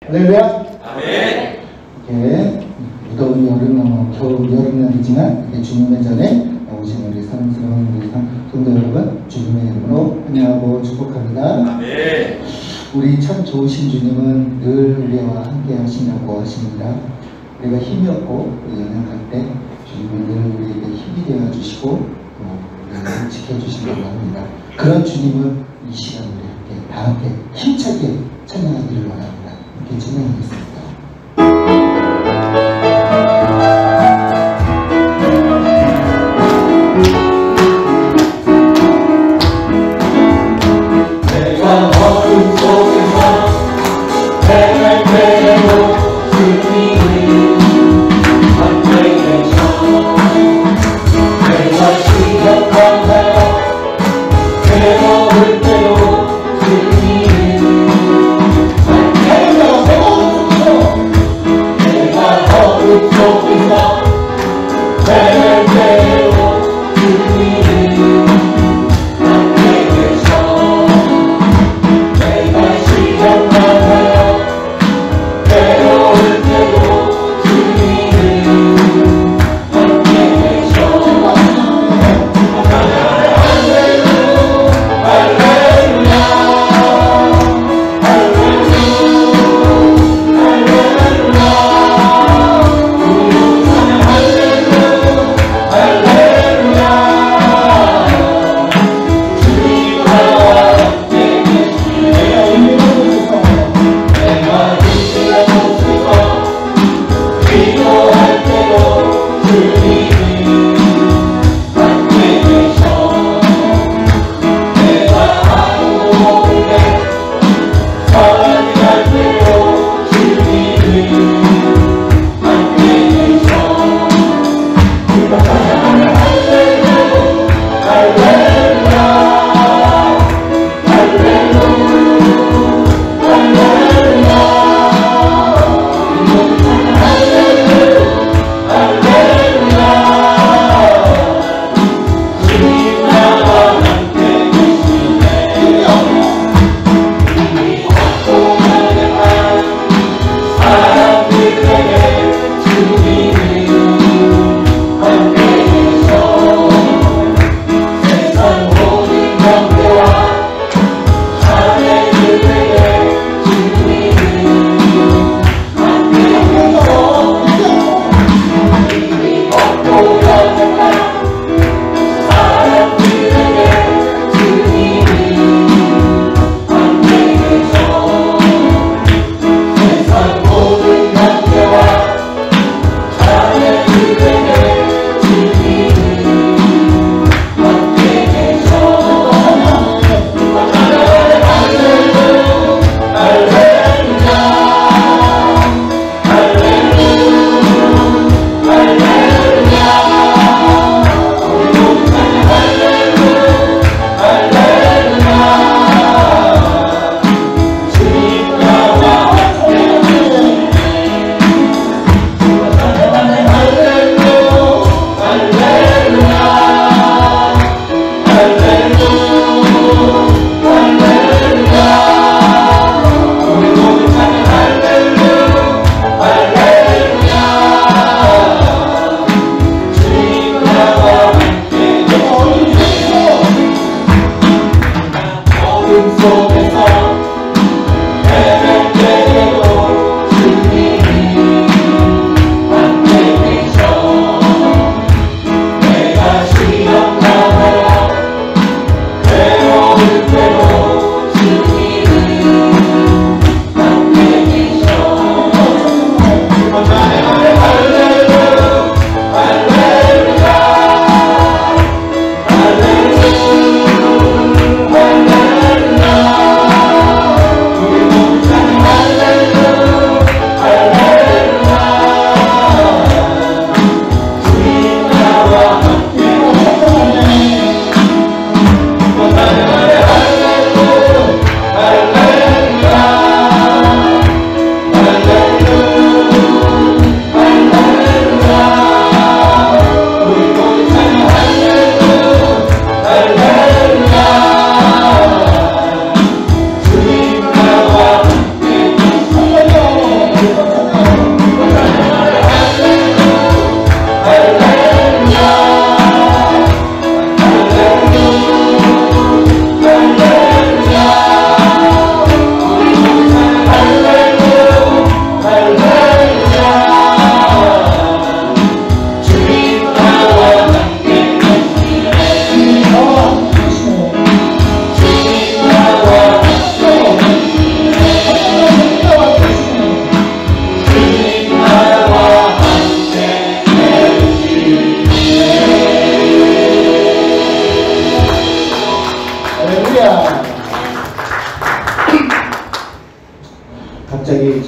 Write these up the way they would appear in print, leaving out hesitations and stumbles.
할렐루야. 아멘. 이렇게 무더운 겨울 여름날이지만 이렇게 주님의 전에 오신 우리 사랑스러운 우리 성도 여러분, 주님의 이름으로 환영하고 축복합니다. 아멘. 우리 참 좋으신 주님은 늘 우리와 함께 하신다고 하십니다. 우리가 힘이 없고 연약할 때 주님은 늘 우리에게 힘이 되어 주시고 또 우리를 지켜주신다고 합니다. 그런 주님은 이 시간 우리 함께 다 함께 힘차게 찬양하기를 원합니다. 이렇게 찬양하겠습니다.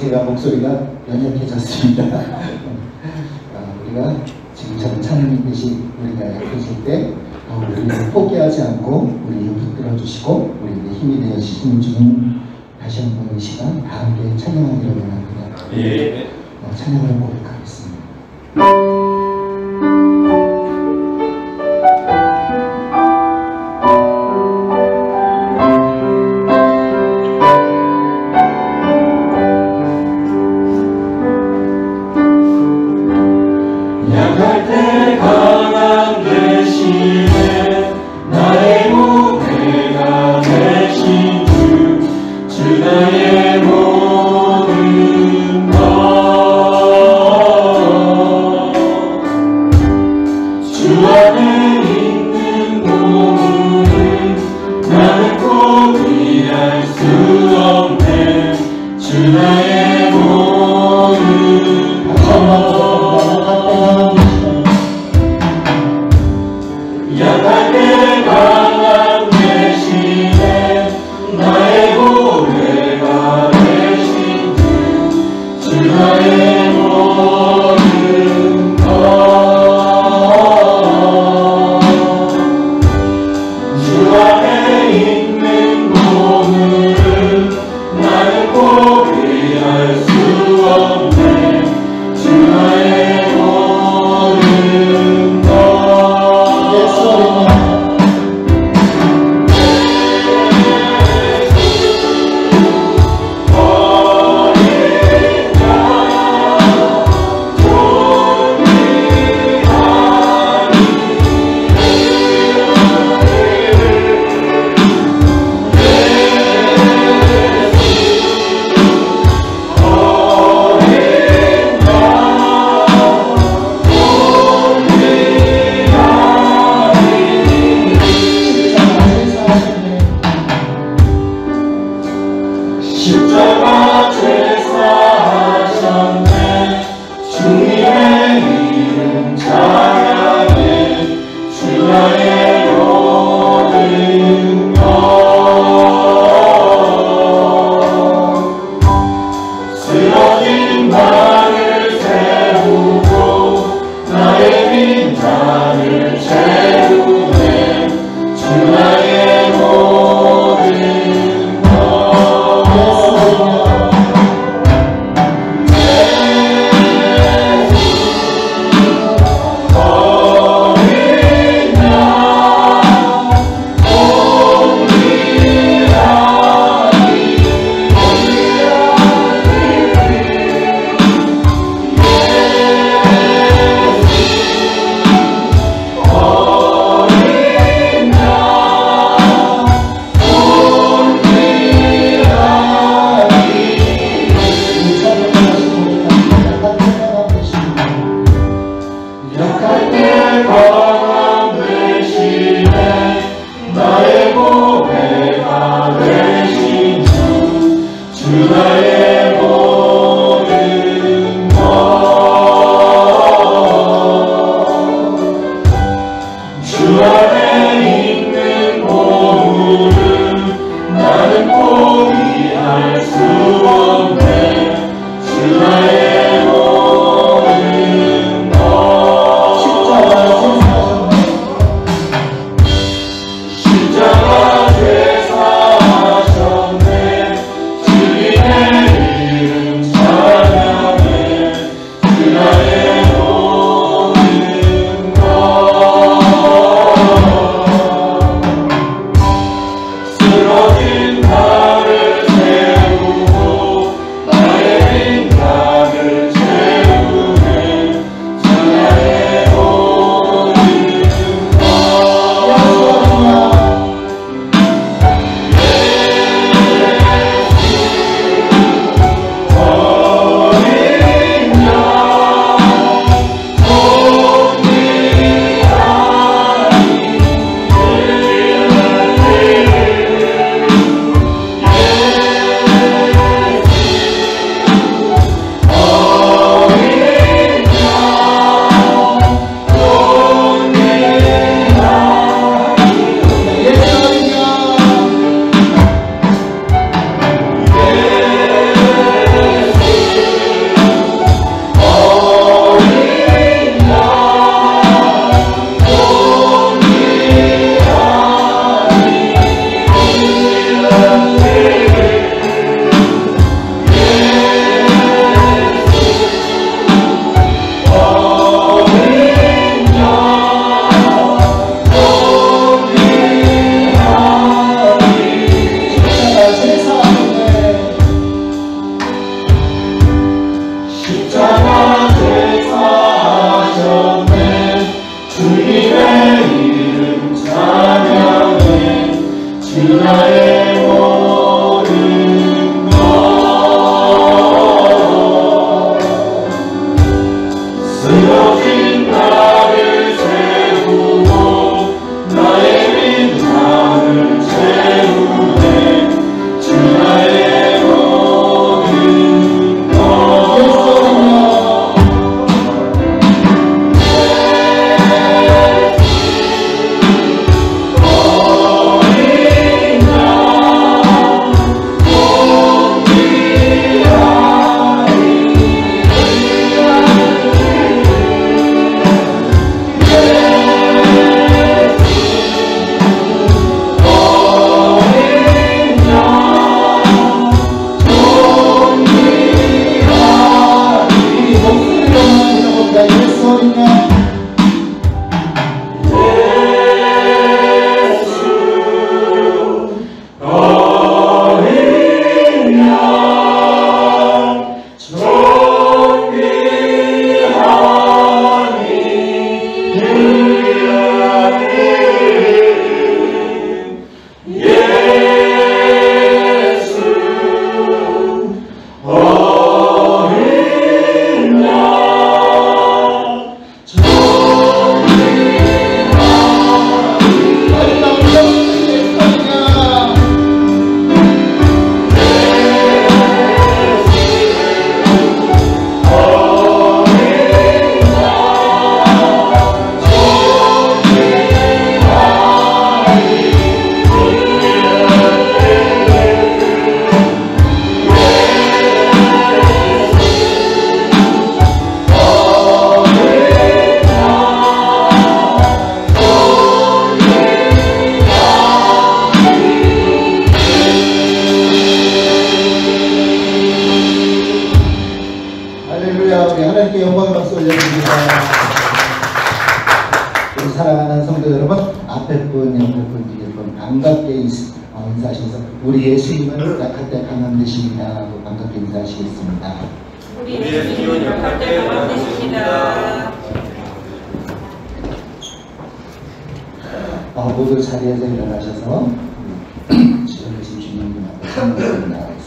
제가 목소리가 연약해졌습니다. 우리가 지금처럼 찬양님께서 우리가 약해질 때 우리를 포기하지 않고 우리를 붙들어주시고 우리에게 힘이 되어 주시는 다시 한번 이 시간 다 함께 찬양하기를 원합니다. 예. 찬양을 고백하겠습니다. 약할 때 강한 대신에 나의 무게가 되신 주 나의 모든 것 주 안에 있는 몸은 나는 포기할 수 없네 주 나의 모든 것 약할 때 강한 대신에 나의 보배가 되신 주 나의 모든 것 주 안에 있는 보물은 나는 포기할 수 없네 주 나의 모든 것 어린 자 나의 모든 것 쓰러진 나를 세우고 나의 빈 나를 채우네 주 나의 모든 사랑하는 성도 여러분, 앞에 분, 옆에 분, 뒤에 분 반갑게 인사하셔서 우리 예수님은 약할 때 강한 되십니다 하고 반갑게 인사하시겠습니다. 우리 예수님은 약할 때 강한 되십니다. 모두 자리에서 일어나셔서 주여 계신 주님님 앞에 성도를 나가겠습니다.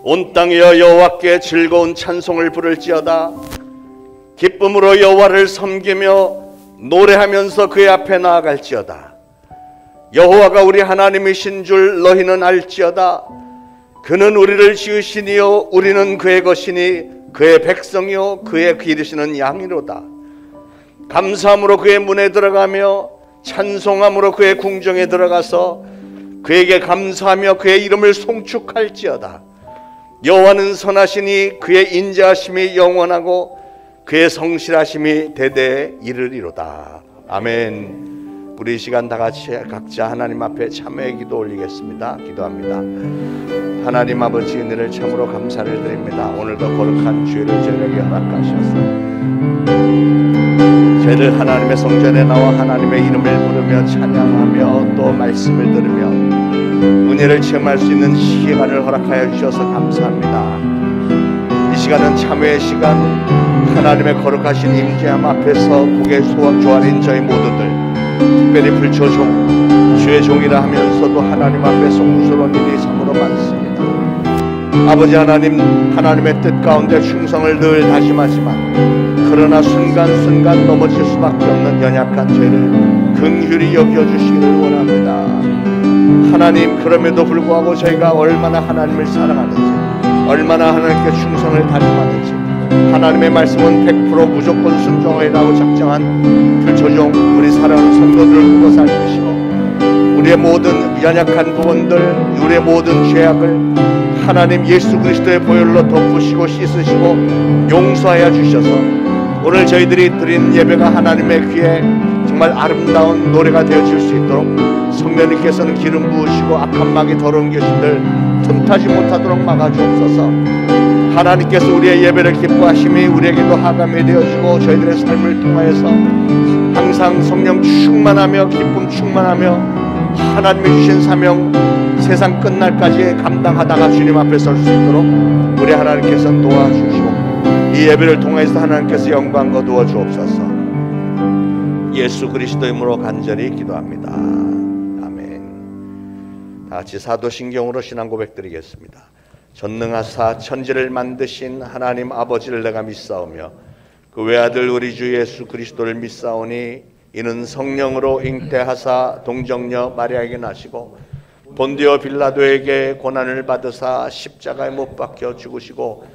온 땅이여 여호와께 즐거운 찬송을 부를지어다. 기쁨으로 여호와를 섬기며 노래하면서 그의 앞에 나아갈지어다. 여호와가 우리 하나님이신 줄 너희는 알지어다. 그는 우리를 지으시니요 우리는 그의 것이니 그의 백성이요 그의 기르시는 양이로다. 감사함으로 그의 문에 들어가며 찬송함으로 그의 궁정에 들어가서 그에게 감사하며 그의 이름을 송축할지어다. 여호와는 선하시니 그의 인자하심이 영원하고 그의 성실하심이 대대에 이르리로다. 아멘. 우리 이 시간 다 같이 각자 하나님 앞에 참회의 기도 올리겠습니다. 기도합니다. 하나님 아버지 은혜를 참으로 감사를 드립니다. 오늘도 거룩한 주일을 저희에게 허락하셔서 저희를 하나님의 성전에 나와 하나님의 이름을 부르며 찬양하며 또 말씀을 들으며 은혜를 체험할 수 있는 시간을 허락하여 주셔서 감사합니다. 이 시간은 참회의 시간, 하나님의 거룩하신 임재함 앞에서 고개 조아린 저희 모두들, 특별히 불초종, 주의 종이라 하면서도 하나님 앞에 송구스러운 일이 참으로 많습니다. 아버지 하나님, 하나님의 뜻 가운데 충성을 늘 다짐하지만 그러나 순간순간 넘어질 수밖에 없는 연약한 죄를 긍휼히 여겨주시기를 원합니다. 하나님, 그럼에도 불구하고 저희가 얼마나 하나님을 사랑하는지, 얼마나 하나님께 충성을 다짐하는지, 하나님의 말씀은 100% 무조건 순종하라고 작정한 불초종 우리 사랑하는 성도들을 보고 살피시고 우리의 모든 연약한 부분들, 우리의 모든 죄악을 하나님 예수 그리스도의 보혈로 덮으시고 씻으시고 용서하여 주셔서 오늘 저희들이 드린 예배가 하나님의 귀에 정말 아름다운 노래가 되어질 수 있도록 성령님께서는 기름 부으시고 악한 마귀 더러운 귀신들 틈타지 못하도록 막아주옵소서. 하나님께서 우리의 예배를 기뻐하심이 우리에게도 하감이 되어지고 저희들의 삶을 통하여서 항상 성령 충만하며 기쁨 충만하며 하나님이 주신 사명 세상 끝날까지 감당하다가 주님 앞에 설 수 있도록 우리 하나님께서 도와주시고 이 예배를 통해서 하나님께서 영광 거두어 주옵소서. 예수 그리스도의 이름으로 간절히 기도합니다. 아멘. 다 같이 사도신경으로 신앙 고백드리겠습니다. 전능하사 천지를 만드신 하나님 아버지를 내가 믿사오며 그 외아들 우리 주 예수 그리스도를 믿사오니 이는 성령으로 잉태하사 동정녀 마리아에게 나시고 본디오 빌라도에게 고난을 받으사 십자가에 못 박혀 죽으시고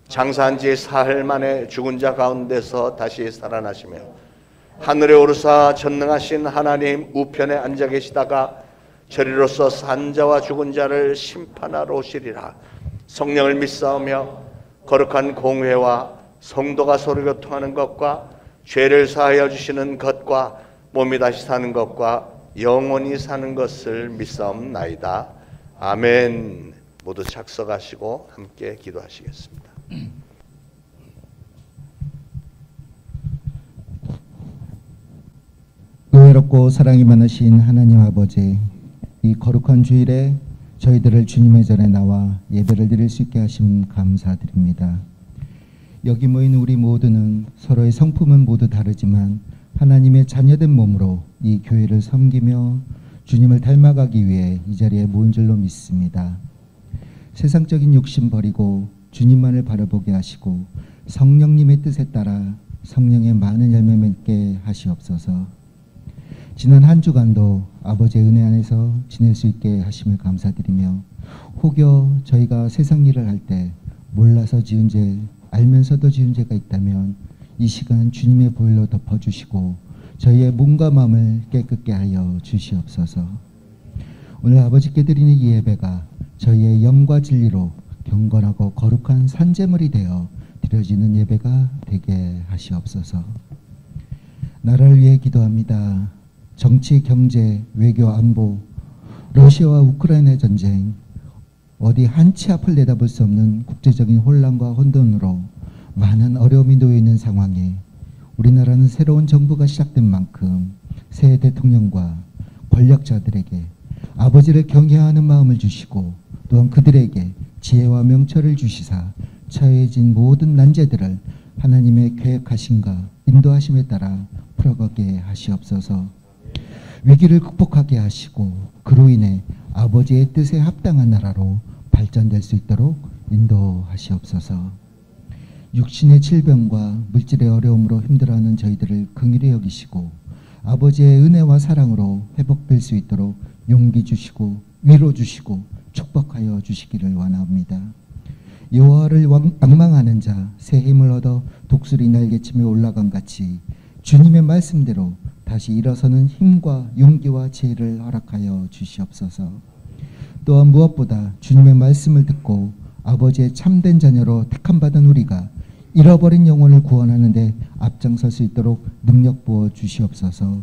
장사한 지 사흘 만에 죽은 자 가운데서 다시 살아나시며 하늘에 오르사 전능하신 하나님 우편에 앉아 계시다가 저리로서 산 자와 죽은 자를 심판하러 오시리라. 성령을 믿사오며 거룩한 공회와 성도가 서로 교통하는 것과 죄를 사하여 주시는 것과 몸이 다시 사는 것과 영원히 사는 것을 믿사옵나이다. 아멘. 모두 착석하시고 함께 기도하시겠습니다. 은혜롭고 사랑이 많으신 하나님 아버지, 이 거룩한 주일에 저희들을 주님의 전에 나와 예배를 드릴 수 있게 하심 감사드립니다. 여기 모인 우리 모두는 서로의 성품은 모두 다르지만 하나님의 자녀된 몸으로 이 교회를 섬기며 주님을 닮아가기 위해 이 자리에 모인 줄로 믿습니다. 세상적인 욕심 버리고 주님만을 바라보게 하시고 성령님의 뜻에 따라 성령의 많은 열매 맺게 하시옵소서. 지난 한 주간도 아버지의 은혜 안에서 지낼 수 있게 하심을 감사드리며 혹여 저희가 세상 일을 할 때 몰라서 지은 죄, 알면서도 지은 죄가 있다면 이 시간 주님의 보혈로 덮어주시고 저희의 몸과 마음을 깨끗게 하여 주시옵소서. 오늘 아버지께 드리는 이 예배가 저희의 영과 진리로 경건하고 거룩한 산제물이 되어 드려지는 예배가 되게 하시옵소서. 나라를 위해 기도합니다. 정치, 경제, 외교, 안보, 러시아와 우크라이나 전쟁, 어디 한 치 앞을 내다볼 수 없는 국제적인 혼란과 혼돈으로 많은 어려움이 놓여 있는 상황에 우리나라는 새로운 정부가 시작된 만큼 새 대통령과 권력자들에게 아버지를 경외하는 마음을 주시고 또한 그들에게 지혜와 명철을 주시사 처해진 모든 난제들을 하나님의 계획하심과 인도하심에 따라 풀어가게 하시옵소서. 위기를 극복하게 하시고 그로 인해 아버지의 뜻에 합당한 나라로 발전될 수 있도록 인도하시옵소서. 육신의 질병과 물질의 어려움으로 힘들어하는 저희들을 긍휼히 여기시고 아버지의 은혜와 사랑으로 회복될 수 있도록 용기 주시고 위로 주시고 축복하여 주시기를 원합니다. 여호와를 앙망하는 자 새 힘을 얻어 독수리 날개치며 올라간 같이 주님의 말씀대로 다시 일어서는 힘과 용기와 지혜를 허락하여 주시옵소서. 또한 무엇보다 주님의 말씀을 듣고 아버지의 참된 자녀로 택함받은 우리가 잃어버린 영혼을 구원하는데 앞장설 수 있도록 능력 부어 주시옵소서.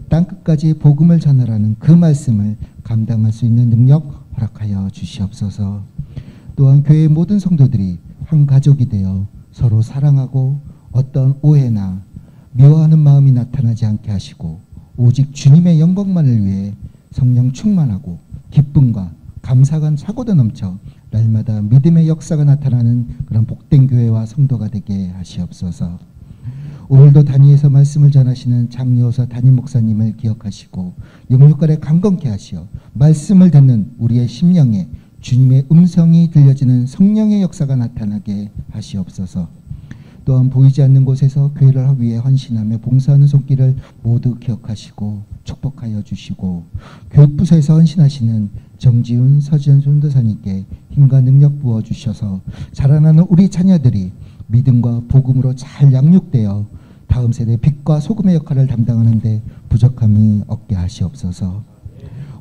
땅끝까지 복음을 전하라는 그 말씀을 감당할 수 있는 능력 허락하여 주시옵소서. 또한 교회의 모든 성도들이 한 가족이 되어 서로 사랑하고 어떤 오해나 미워하는 마음이 나타나지 않게 하시고 오직 주님의 영광만을 위해 성령 충만하고 기쁨과 감사가 차고도 넘쳐 날마다 믿음의 역사가 나타나는 그런 복된 교회와 성도가 되게 하시옵소서. 오늘도 단위에서 말씀을 전하시는 장여호사 담임 목사님을 기억하시고 영육간에 강건케 하시어 말씀을 듣는 우리의 심령에 주님의 음성이 들려지는 성령의 역사가 나타나게 하시옵소서. 또한 보이지 않는 곳에서 교회를 위해 헌신하며 봉사하는 손길을 모두 기억하시고 축복하여 주시고 교육부서에서 헌신하시는 정지훈 서지현 전도사님께 힘과 능력 부어주셔서 자라나는 우리 자녀들이 믿음과 복음으로 잘 양육되어 다음 세대 빛과 소금의 역할을 담당하는 데 부족함이 없게 하시옵소서.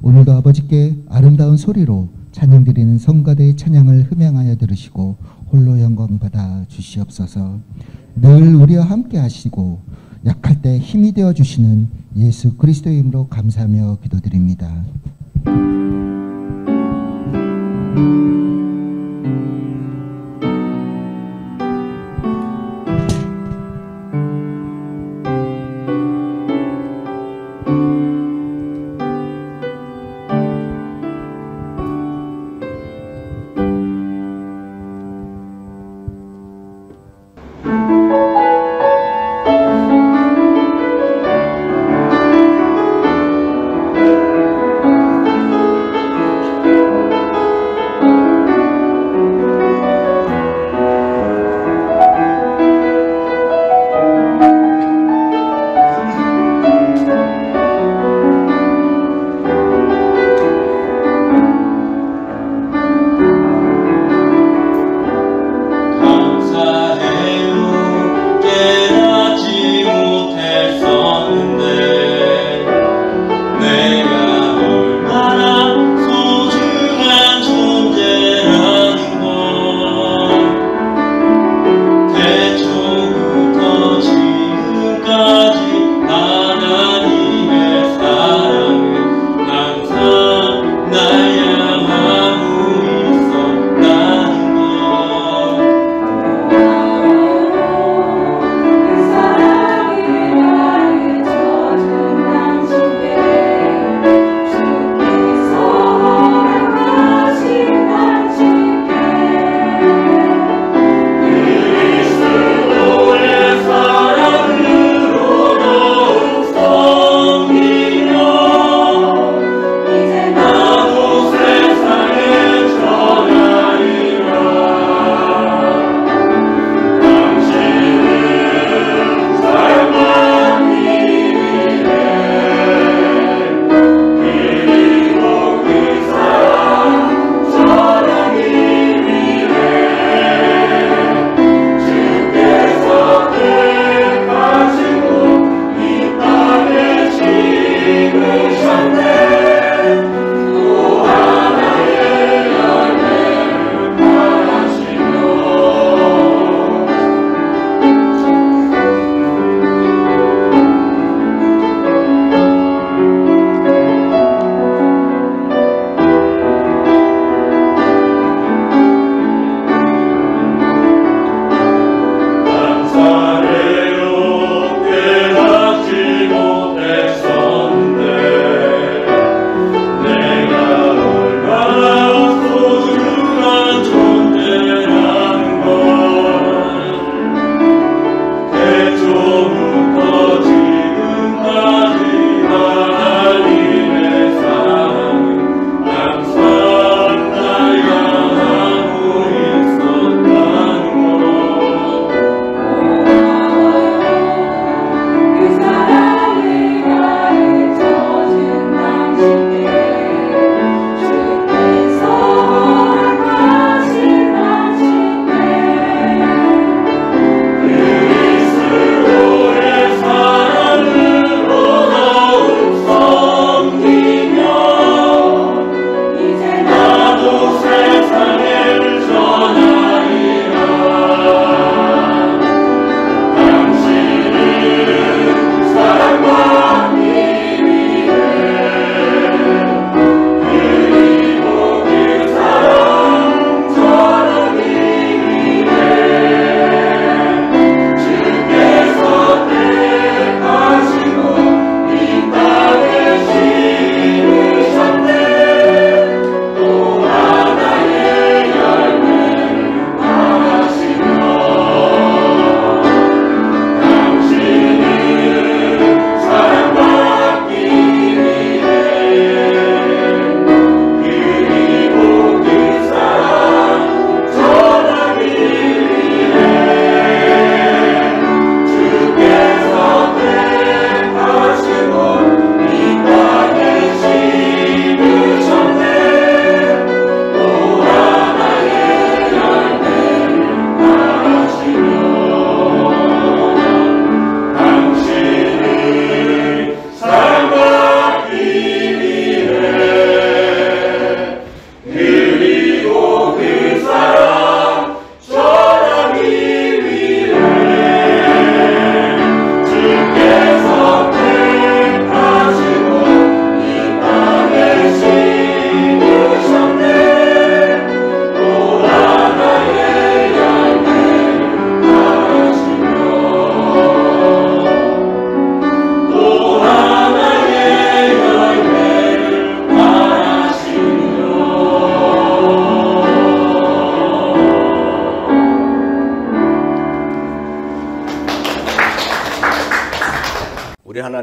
오늘도 아버지께 아름다운 소리로 찬양드리는 성가대의 찬양을 흠양하여 들으시고 홀로 영광 받아 주시옵소서. 늘 우리와 함께 하시고 약할 때 힘이 되어 주시는 예수 그리스도의 이름으로 감사하며 기도드립니다.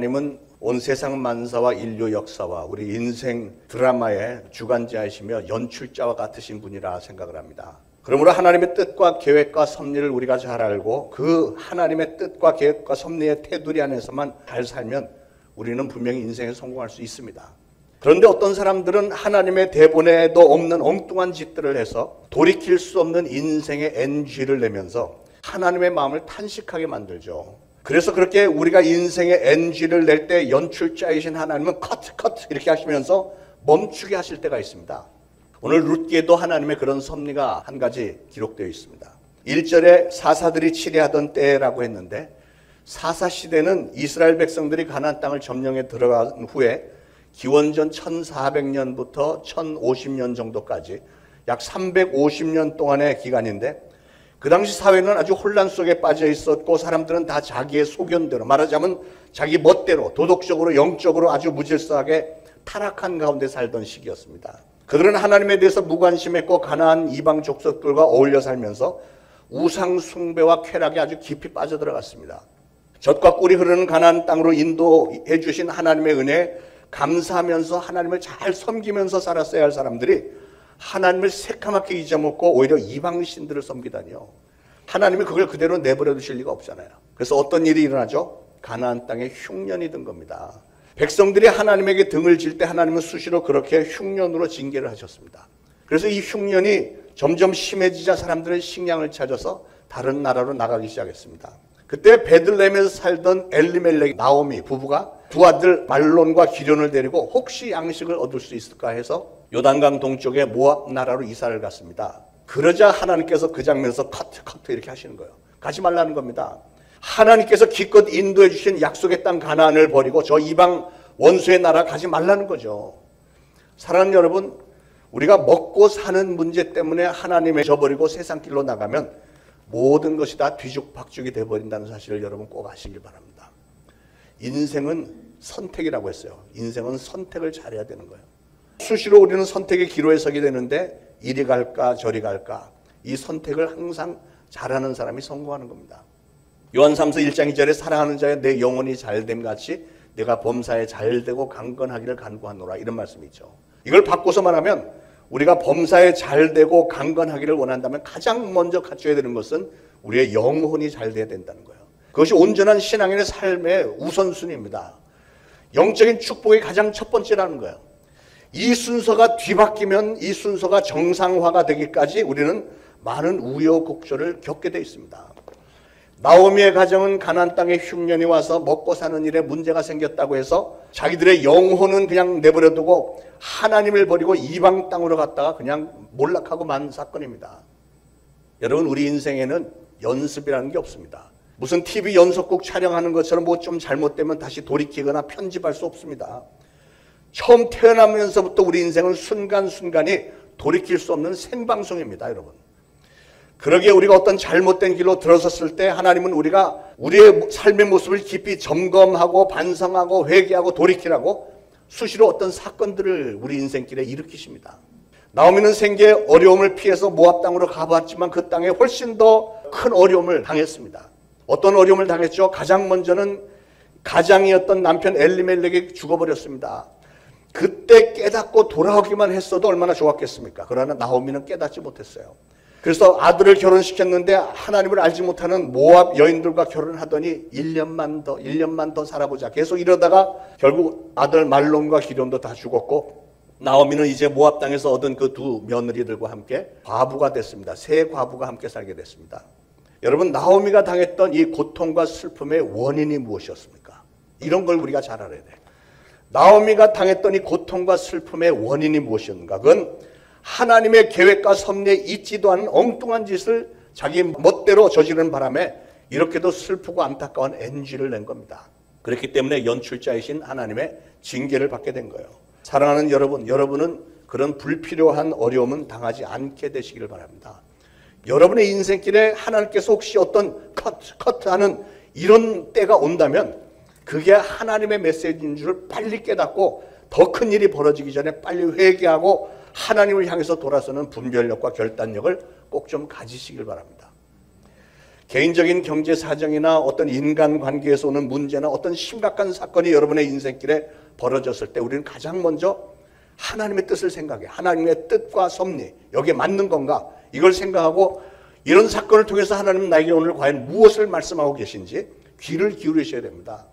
하나님은 온 세상 만사와 인류 역사와 우리 인생 드라마의 주관자이시며 연출자와 같으신 분이라 생각을 합니다. 그러므로 하나님의 뜻과 계획과 섭리를 우리가 잘 알고 그 하나님의 뜻과 계획과 섭리의 테두리 안에서만 잘 살면 우리는 분명히 인생에 성공할 수 있습니다. 그런데 어떤 사람들은 하나님의 대본에도 없는 엉뚱한 짓들을 해서 돌이킬 수 없는 인생의 NG를 내면서 하나님의 마음을 탄식하게 만들죠. 그래서 그렇게 우리가 인생의 NG를 낼 때 연출자이신 하나님은 컷 이렇게 하시면서 멈추게 하실 때가 있습니다. 오늘 룻기에도 하나님의 그런 섭리가 한 가지 기록되어 있습니다. 1절에 사사들이 치리하던 때라고 했는데 사사 시대는 이스라엘 백성들이 가나안 땅을 점령해 들어간 후에 기원전 1400년부터 1050년 정도까지 약 350년 동안의 기간인데 그 당시 사회는 아주 혼란 속에 빠져 있었고 사람들은 다 자기의 소견대로 말하자면 자기 멋대로 도덕적으로 영적으로 아주 무질서하게 타락한 가운데 살던 시기였습니다. 그들은 하나님에 대해서 무관심했고 가나안 이방 족속들과 어울려 살면서 우상 숭배와 쾌락에 아주 깊이 빠져들어갔습니다. 젖과 꿀이 흐르는 가나안 땅으로 인도해 주신 하나님의 은혜에 감사하면서 하나님을 잘 섬기면서 살았어야 할 사람들이 하나님을 새카맣게 잊어먹고 오히려 이방 신들을 섬기다니요. 하나님이 그걸 그대로 내버려 두실 리가 없잖아요. 그래서 어떤 일이 일어나죠? 가나안 땅에 흉년이 든 겁니다. 백성들이 하나님에게 등을 질 때 하나님은 수시로 그렇게 흉년으로 징계를 하셨습니다. 그래서 이 흉년이 점점 심해지자 사람들은 식량을 찾아서 다른 나라로 나가기 시작했습니다. 그때 베들레헴에서 살던 엘리멜렉 나오미 부부가 두 아들 말론과 기련을 데리고 혹시 양식을 얻을 수 있을까 해서 요단강 동쪽의 모압 나라로 이사를 갔습니다. 그러자 하나님께서 그 장면에서 컷 이렇게 하시는 거예요. 가지 말라는 겁니다. 하나님께서 기껏 인도해 주신 약속의 땅 가나안을 버리고 저 이방 원수의 나라 가지 말라는 거죠. 사랑하는 여러분, 우리가 먹고 사는 문제 때문에 하나님을 저버리고 세상 길로 나가면 모든 것이 다 뒤죽박죽이 돼버린다는 사실을 여러분 꼭 아시길 바랍니다. 인생은 선택이라고 했어요. 인생은 선택을 잘해야 되는 거예요. 수시로 우리는 선택의 기로에 서게 되는데 이리 갈까 저리 갈까 이 선택을 항상 잘하는 사람이 성공하는 겁니다. 요한삼서 1장 2절에 사랑하는 자여 내 영혼이 잘됨 같이 내가 범사에 잘되고 강건하기를 간구하노라 이런 말씀이 있죠. 이걸 바꿔서 말하면 우리가 범사에 잘되고 강건하기를 원한다면 가장 먼저 갖춰야 되는 것은 우리의 영혼이 잘 돼야 된다는 거예요. 그것이 온전한 신앙인의 삶의 우선순위입니다. 영적인 축복이 가장 첫 번째라는 거예요. 이 순서가 뒤바뀌면 이 순서가 정상화가 되기까지 우리는 많은 우여곡절을 겪게 되어 있습니다. 나오미의 가정은 가나안 땅에 흉년이 와서 먹고 사는 일에 문제가 생겼다고 해서 자기들의 영혼은 그냥 내버려두고 하나님을 버리고 이방 땅으로 갔다가 그냥 몰락하고 만 사건입니다. 여러분, 우리 인생에는 연습이라는 게 없습니다. 무슨 TV 연속곡 촬영하는 것처럼 뭐 좀 잘못되면 다시 돌이키거나 편집할 수 없습니다. 처음 태어나면서부터 우리 인생은 순간순간이 돌이킬 수 없는 생방송입니다, 여러분. 그러기에 우리가 어떤 잘못된 길로 들어섰을 때 하나님은 우리가 우리의 삶의 모습을 깊이 점검하고 반성하고 회개하고 돌이키라고 수시로 어떤 사건들을 우리 인생길에 일으키십니다. 나오미는 생계의 어려움을 피해서 모압 땅으로 가봤지만 그 땅에 훨씬 더 큰 어려움을 당했습니다. 어떤 어려움을 당했죠? 가장 먼저는 가장이었던 남편 엘리멜렉이 죽어버렸습니다. 그때 깨닫고 돌아오기만 했어도 얼마나 좋았겠습니까? 그러나 나오미는 깨닫지 못했어요. 그래서 아들을 결혼시켰는데 하나님을 알지 못하는 모압 여인들과 결혼하더니 1년만 더 살아보자. 계속 이러다가 결국 아들 말론과 기련도 다 죽었고 나오미는 이제 모압 땅에서 얻은 그 두 며느리들과 함께 과부가 됐습니다. 세 과부가 함께 살게 됐습니다. 여러분, 나오미가 당했던 이 고통과 슬픔의 원인이 무엇이었습니까? 이런 걸 우리가 잘 알아야 돼요. 나오미가 당했던 이 고통과 슬픔의 원인이 무엇이었는가? 그건 하나님의 계획과 섭리에 있지도 않은 엉뚱한 짓을 자기 멋대로 저지르는 바람에 이렇게도 슬프고 안타까운 NG를 낸 겁니다. 그렇기 때문에 연출자이신 하나님의 징계를 받게 된 거예요. 사랑하는 여러분, 여러분은 그런 불필요한 어려움은 당하지 않게 되시기를 바랍니다. 여러분의 인생길에 하나님께서 혹시 어떤 커트하는 이런 때가 온다면 그게 하나님의 메시지인 줄 빨리 깨닫고 더 큰 일이 벌어지기 전에 빨리 회개하고 하나님을 향해서 돌아서는 분별력과 결단력을 꼭 좀 가지시길 바랍니다. 개인적인 경제 사정이나 어떤 인간관계에서 오는 문제나 어떤 심각한 사건이 여러분의 인생길에 벌어졌을 때 우리는 가장 먼저 하나님의 뜻을 생각해. 하나님의 뜻과 섭리, 여기에 맞는 건가? 이걸 생각하고 이런 사건을 통해서 하나님은 나에게 오늘 과연 무엇을 말씀하고 계신지 귀를 기울이셔야 됩니다.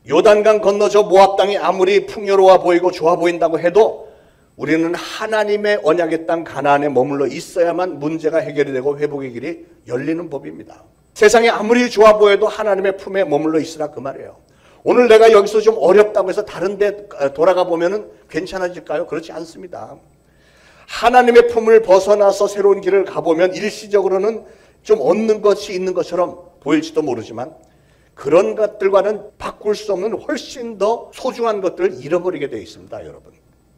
요단강 건너 저 모압 땅이 아무리 풍요로워 보이고 좋아 보인다고 해도 우리는 하나님의 언약의 땅 가나안에 머물러 있어야만 문제가 해결이 되고 회복의 길이 열리는 법입니다. 세상이 아무리 좋아 보여도 하나님의 품에 머물러 있으라 그 말이에요. 오늘 내가 여기서 좀 어렵다고 해서 다른 데 돌아가 보면은 괜찮아질까요? 그렇지 않습니다. 하나님의 품을 벗어나서 새로운 길을 가보면 일시적으로는 좀 얻는 것이 있는 것처럼 보일지도 모르지만 그런 것들과는 바꿀 수 없는 훨씬 더 소중한 것들을 잃어버리게 되어 있습니다. 여러분,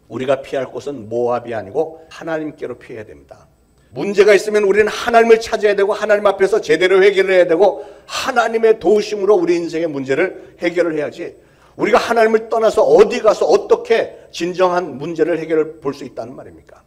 우리가 피할 곳은 모압이 아니고 하나님께로 피해야 됩니다. 문제가 있으면 우리는 하나님을 찾아야 되고 하나님 앞에서 제대로 해결을 해야 되고 하나님의 도우심으로 우리 인생의 문제를 해결을 해야지, 우리가 하나님을 떠나서 어디 가서 어떻게 진정한 문제를 해결을 볼 수 있다는 말입니까?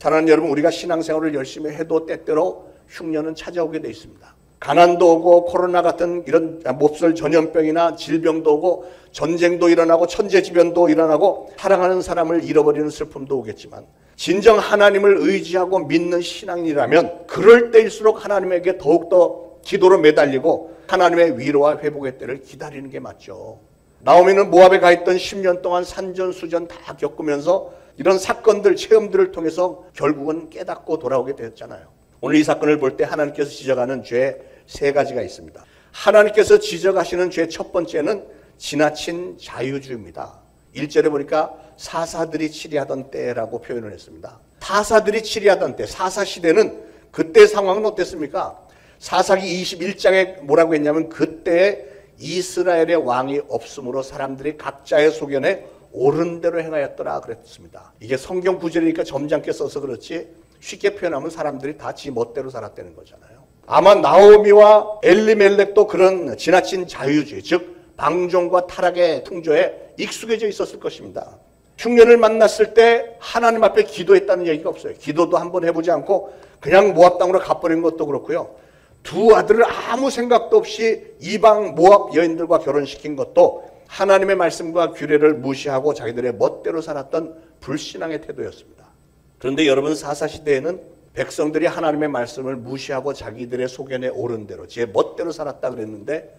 사랑하는 여러분, 우리가 신앙생활을 열심히 해도 때때로 흉년은 찾아오게 되어 있습니다. 가난도 오고 코로나 같은 이런 몹쓸 전염병이나 질병도 오고 전쟁도 일어나고 천재지변도 일어나고 사랑하는 사람을 잃어버리는 슬픔도 오겠지만 진정 하나님을 의지하고 믿는 신앙이라면 그럴 때일수록 하나님에게 더욱더 기도로 매달리고 하나님의 위로와 회복의 때를 기다리는 게 맞죠. 나오미는 모압에 가 있던 10년 동안 산전수전 다 겪으면서 이런 사건들, 체험들을 통해서 결국은 깨닫고 돌아오게 되었잖아요. 오늘 이 사건을 볼 때 하나님께서 지적하는 죄 3가지가 있습니다. 하나님께서 지적하시는 죄 첫 번째는 지나친 자유주의입니다. 1절에 보니까 사사들이 치리하던 때라고 표현을 했습니다. 사사들이 치리하던 때, 사사시대는 그때 상황은 어땠습니까? 사사기 21장에 뭐라고 했냐면 그때 이스라엘의 왕이 없으므로 사람들이 각자의 소견에 옳은 대로 행하였더라 그랬습니다. 이게 성경 구절이니까 점잖게 써서 그렇지 쉽게 표현하면 사람들이 다 지 멋대로 살았다는 거잖아요. 아마 나오미와 엘리멜렉도 그런 지나친 자유주의, 즉 방종과 타락의 풍조에 익숙해져 있었을 것입니다. 흉년을 만났을 때 하나님 앞에 기도했다는 얘기가 없어요. 기도도 한번 해보지 않고 그냥 모압 땅으로 가버린 것도 그렇고요. 두 아들을 아무 생각도 없이 이방 모압 여인들과 결혼시킨 것도 하나님의 말씀과 규례를 무시하고 자기들의 멋대로 살았던 불신앙의 태도였습니다. 그런데 여러분, 사사시대에는 백성들이 하나님의 말씀을 무시하고 자기들의 소견에 옳은 대로 제 멋대로 살았다 그랬는데,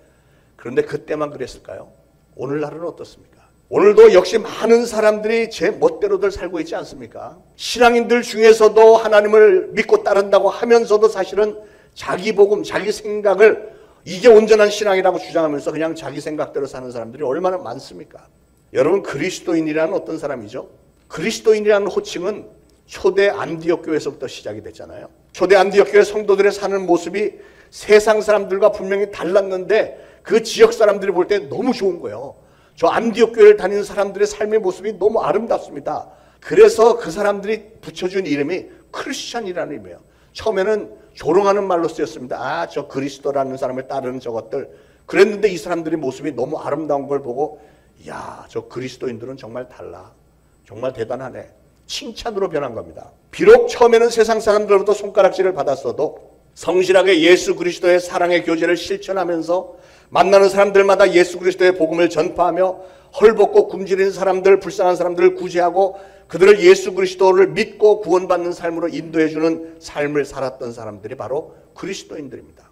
그런데 그때만 그랬을까요? 오늘날은 어떻습니까? 오늘도 역시 많은 사람들이 제 멋대로들 살고 있지 않습니까? 신앙인들 중에서도 하나님을 믿고 따른다고 하면서도 사실은 자기 복음, 자기 생각을 이게 온전한 신앙이라고 주장하면서 그냥 자기 생각대로 사는 사람들이 얼마나 많습니까? 여러분, 그리스도인이라는 어떤 사람이죠? 그리스도인이라는 호칭은 초대 안디옥 교회에서부터 시작이 됐잖아요. 초대 안디옥 교회 성도들의 사는 모습이 세상 사람들과 분명히 달랐는데 그 지역 사람들이 볼 때 너무 좋은 거예요. 저 안디옥 교회를 다니는 사람들의 삶의 모습이 너무 아름답습니다. 그래서 그 사람들이 붙여준 이름이 크리스찬이라는 이름이에요. 처음에는 조롱하는 말로 쓰였습니다. 아, 저 그리스도라는 사람을 따르는 저것들. 그랬는데 이 사람들의 모습이 너무 아름다운 걸 보고, 이야, 저 그리스도인들은 정말 달라. 정말 대단하네. 칭찬으로 변한 겁니다. 비록 처음에는 세상 사람들로부터 손가락질을 받았어도 성실하게 예수 그리스도의 사랑의 교제를 실천하면서 만나는 사람들마다 예수 그리스도의 복음을 전파하며 헐벗고 굶주린 사람들, 불쌍한 사람들을 구제하고 그들을 예수 그리스도를 믿고 구원받는 삶으로 인도해주는 삶을 살았던 사람들이 바로 그리스도인들입니다.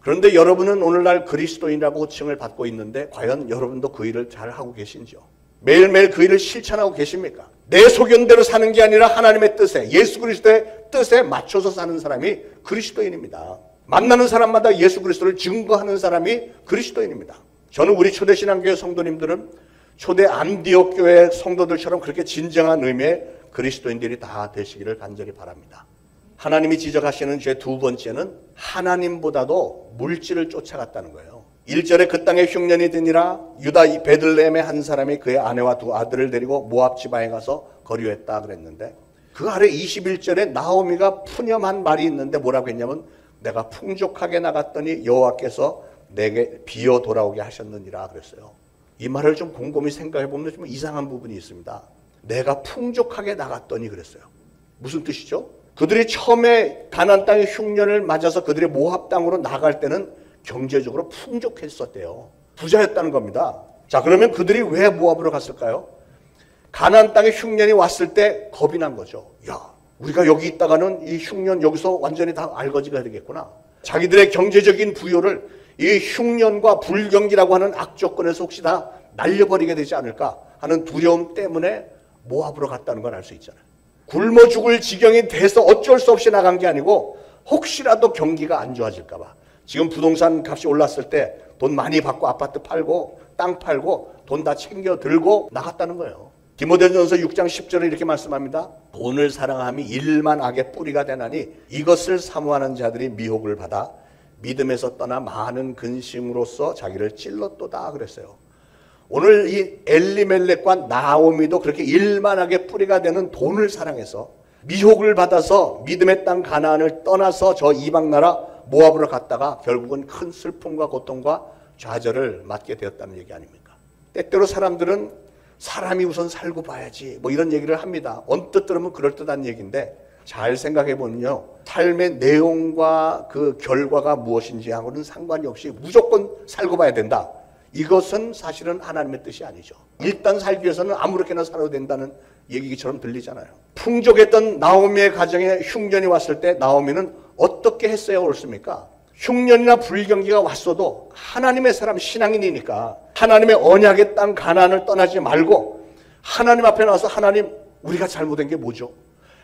그런데 여러분은 오늘날 그리스도인이라고 호칭을 받고 있는데 과연 여러분도 그 일을 잘 하고 계신지요? 매일매일 그 일을 실천하고 계십니까? 내 소견대로 사는 게 아니라 하나님의 뜻에, 예수 그리스도의 뜻에 맞춰서 사는 사람이 그리스도인입니다. 만나는 사람마다 예수 그리스도를 증거하는 사람이 그리스도인입니다. 저는 우리 초대신앙교회 성도님들은 초대 안디옥 교회 성도들처럼 그렇게 진정한 의미의 그리스도인들이 다 되시기를 간절히 바랍니다. 하나님이 지적하시는 죄 두 번째는 하나님보다도 물질을 쫓아갔다는 거예요. 1절에 그 땅에 흉년이 드니라 유다 베들레헴의 한 사람이 그의 아내와 두 아들을 데리고 모압 지방에 가서 거류했다 그랬는데, 그 아래 21절에 나오미가 푸념한 말이 있는데 뭐라고 했냐면 내가 풍족하게 나갔더니 여호와께서 내게 비어 돌아오게 하셨느니라 그랬어요. 이 말을 좀 곰곰이 생각해 보면 좀 이상한 부분이 있습니다. 내가 풍족하게 나갔더니 그랬어요. 무슨 뜻이죠? 그들이 처음에 가나안 땅의 흉년을 맞아서 그들이 모압 땅으로 나갈 때는 경제적으로 풍족했었대요. 부자였다는 겁니다. 자, 그러면 그들이 왜 모압으로 갔을까요? 가나안 땅에 흉년이 왔을 때 겁이 난 거죠. 야, 우리가 여기 있다가는 이 흉년 여기서 완전히 다 알거지가 되겠구나. 자기들의 경제적인 부요를 이 흉년과 불경기라고 하는 악조건에서 혹시 다 날려버리게 되지 않을까 하는 두려움 때문에 모압으로 갔다는 걸 알 수 있잖아요. 굶어 죽을 지경이 돼서 어쩔 수 없이 나간 게 아니고 혹시라도 경기가 안 좋아질까 봐. 지금 부동산 값이 올랐을 때 돈 많이 받고 아파트 팔고 땅 팔고 돈 다 챙겨 들고 나갔다는 거예요. 디모데전서 6장 10절에 이렇게 말씀합니다. 돈을 사랑함이 일만 악의 뿌리가 되나니 이것을 사모하는 자들이 미혹을 받아 믿음에서 떠나 많은 근심으로써 자기를 찔렀도다 그랬어요. 오늘 이 엘리멜렉과 나오미도 그렇게 일만하게 뿌리가 되는 돈을 사랑해서 미혹을 받아서 믿음의 땅 가나안을 떠나서 저 이방 나라 모압으로 갔다가 결국은 큰 슬픔과 고통과 좌절을 맞게 되었다는 얘기 아닙니까? 때때로 사람들은 사람이 우선 살고 봐야지 뭐 이런 얘기를 합니다. 언뜻 들으면 그럴듯한 얘기인데 잘 생각해 보면요, 삶의 내용과 그 결과가 무엇인지 하고는 상관이 없이 무조건 살고 봐야 된다. 이것은 사실은 하나님의 뜻이 아니죠. 일단 살기 위해서는 아무렇게나 살아도 된다는 얘기처럼 들리잖아요. 풍족했던 나오미의 가정에 흉년이 왔을 때 나오미는 어떻게 했어야 옳습니까? 흉년이나 불경기가 왔어도 하나님의 사람 신앙인이니까 하나님의 언약의 땅 가나안을 떠나지 말고 하나님 앞에 나와서 하나님, 우리가 잘못된 게 뭐죠?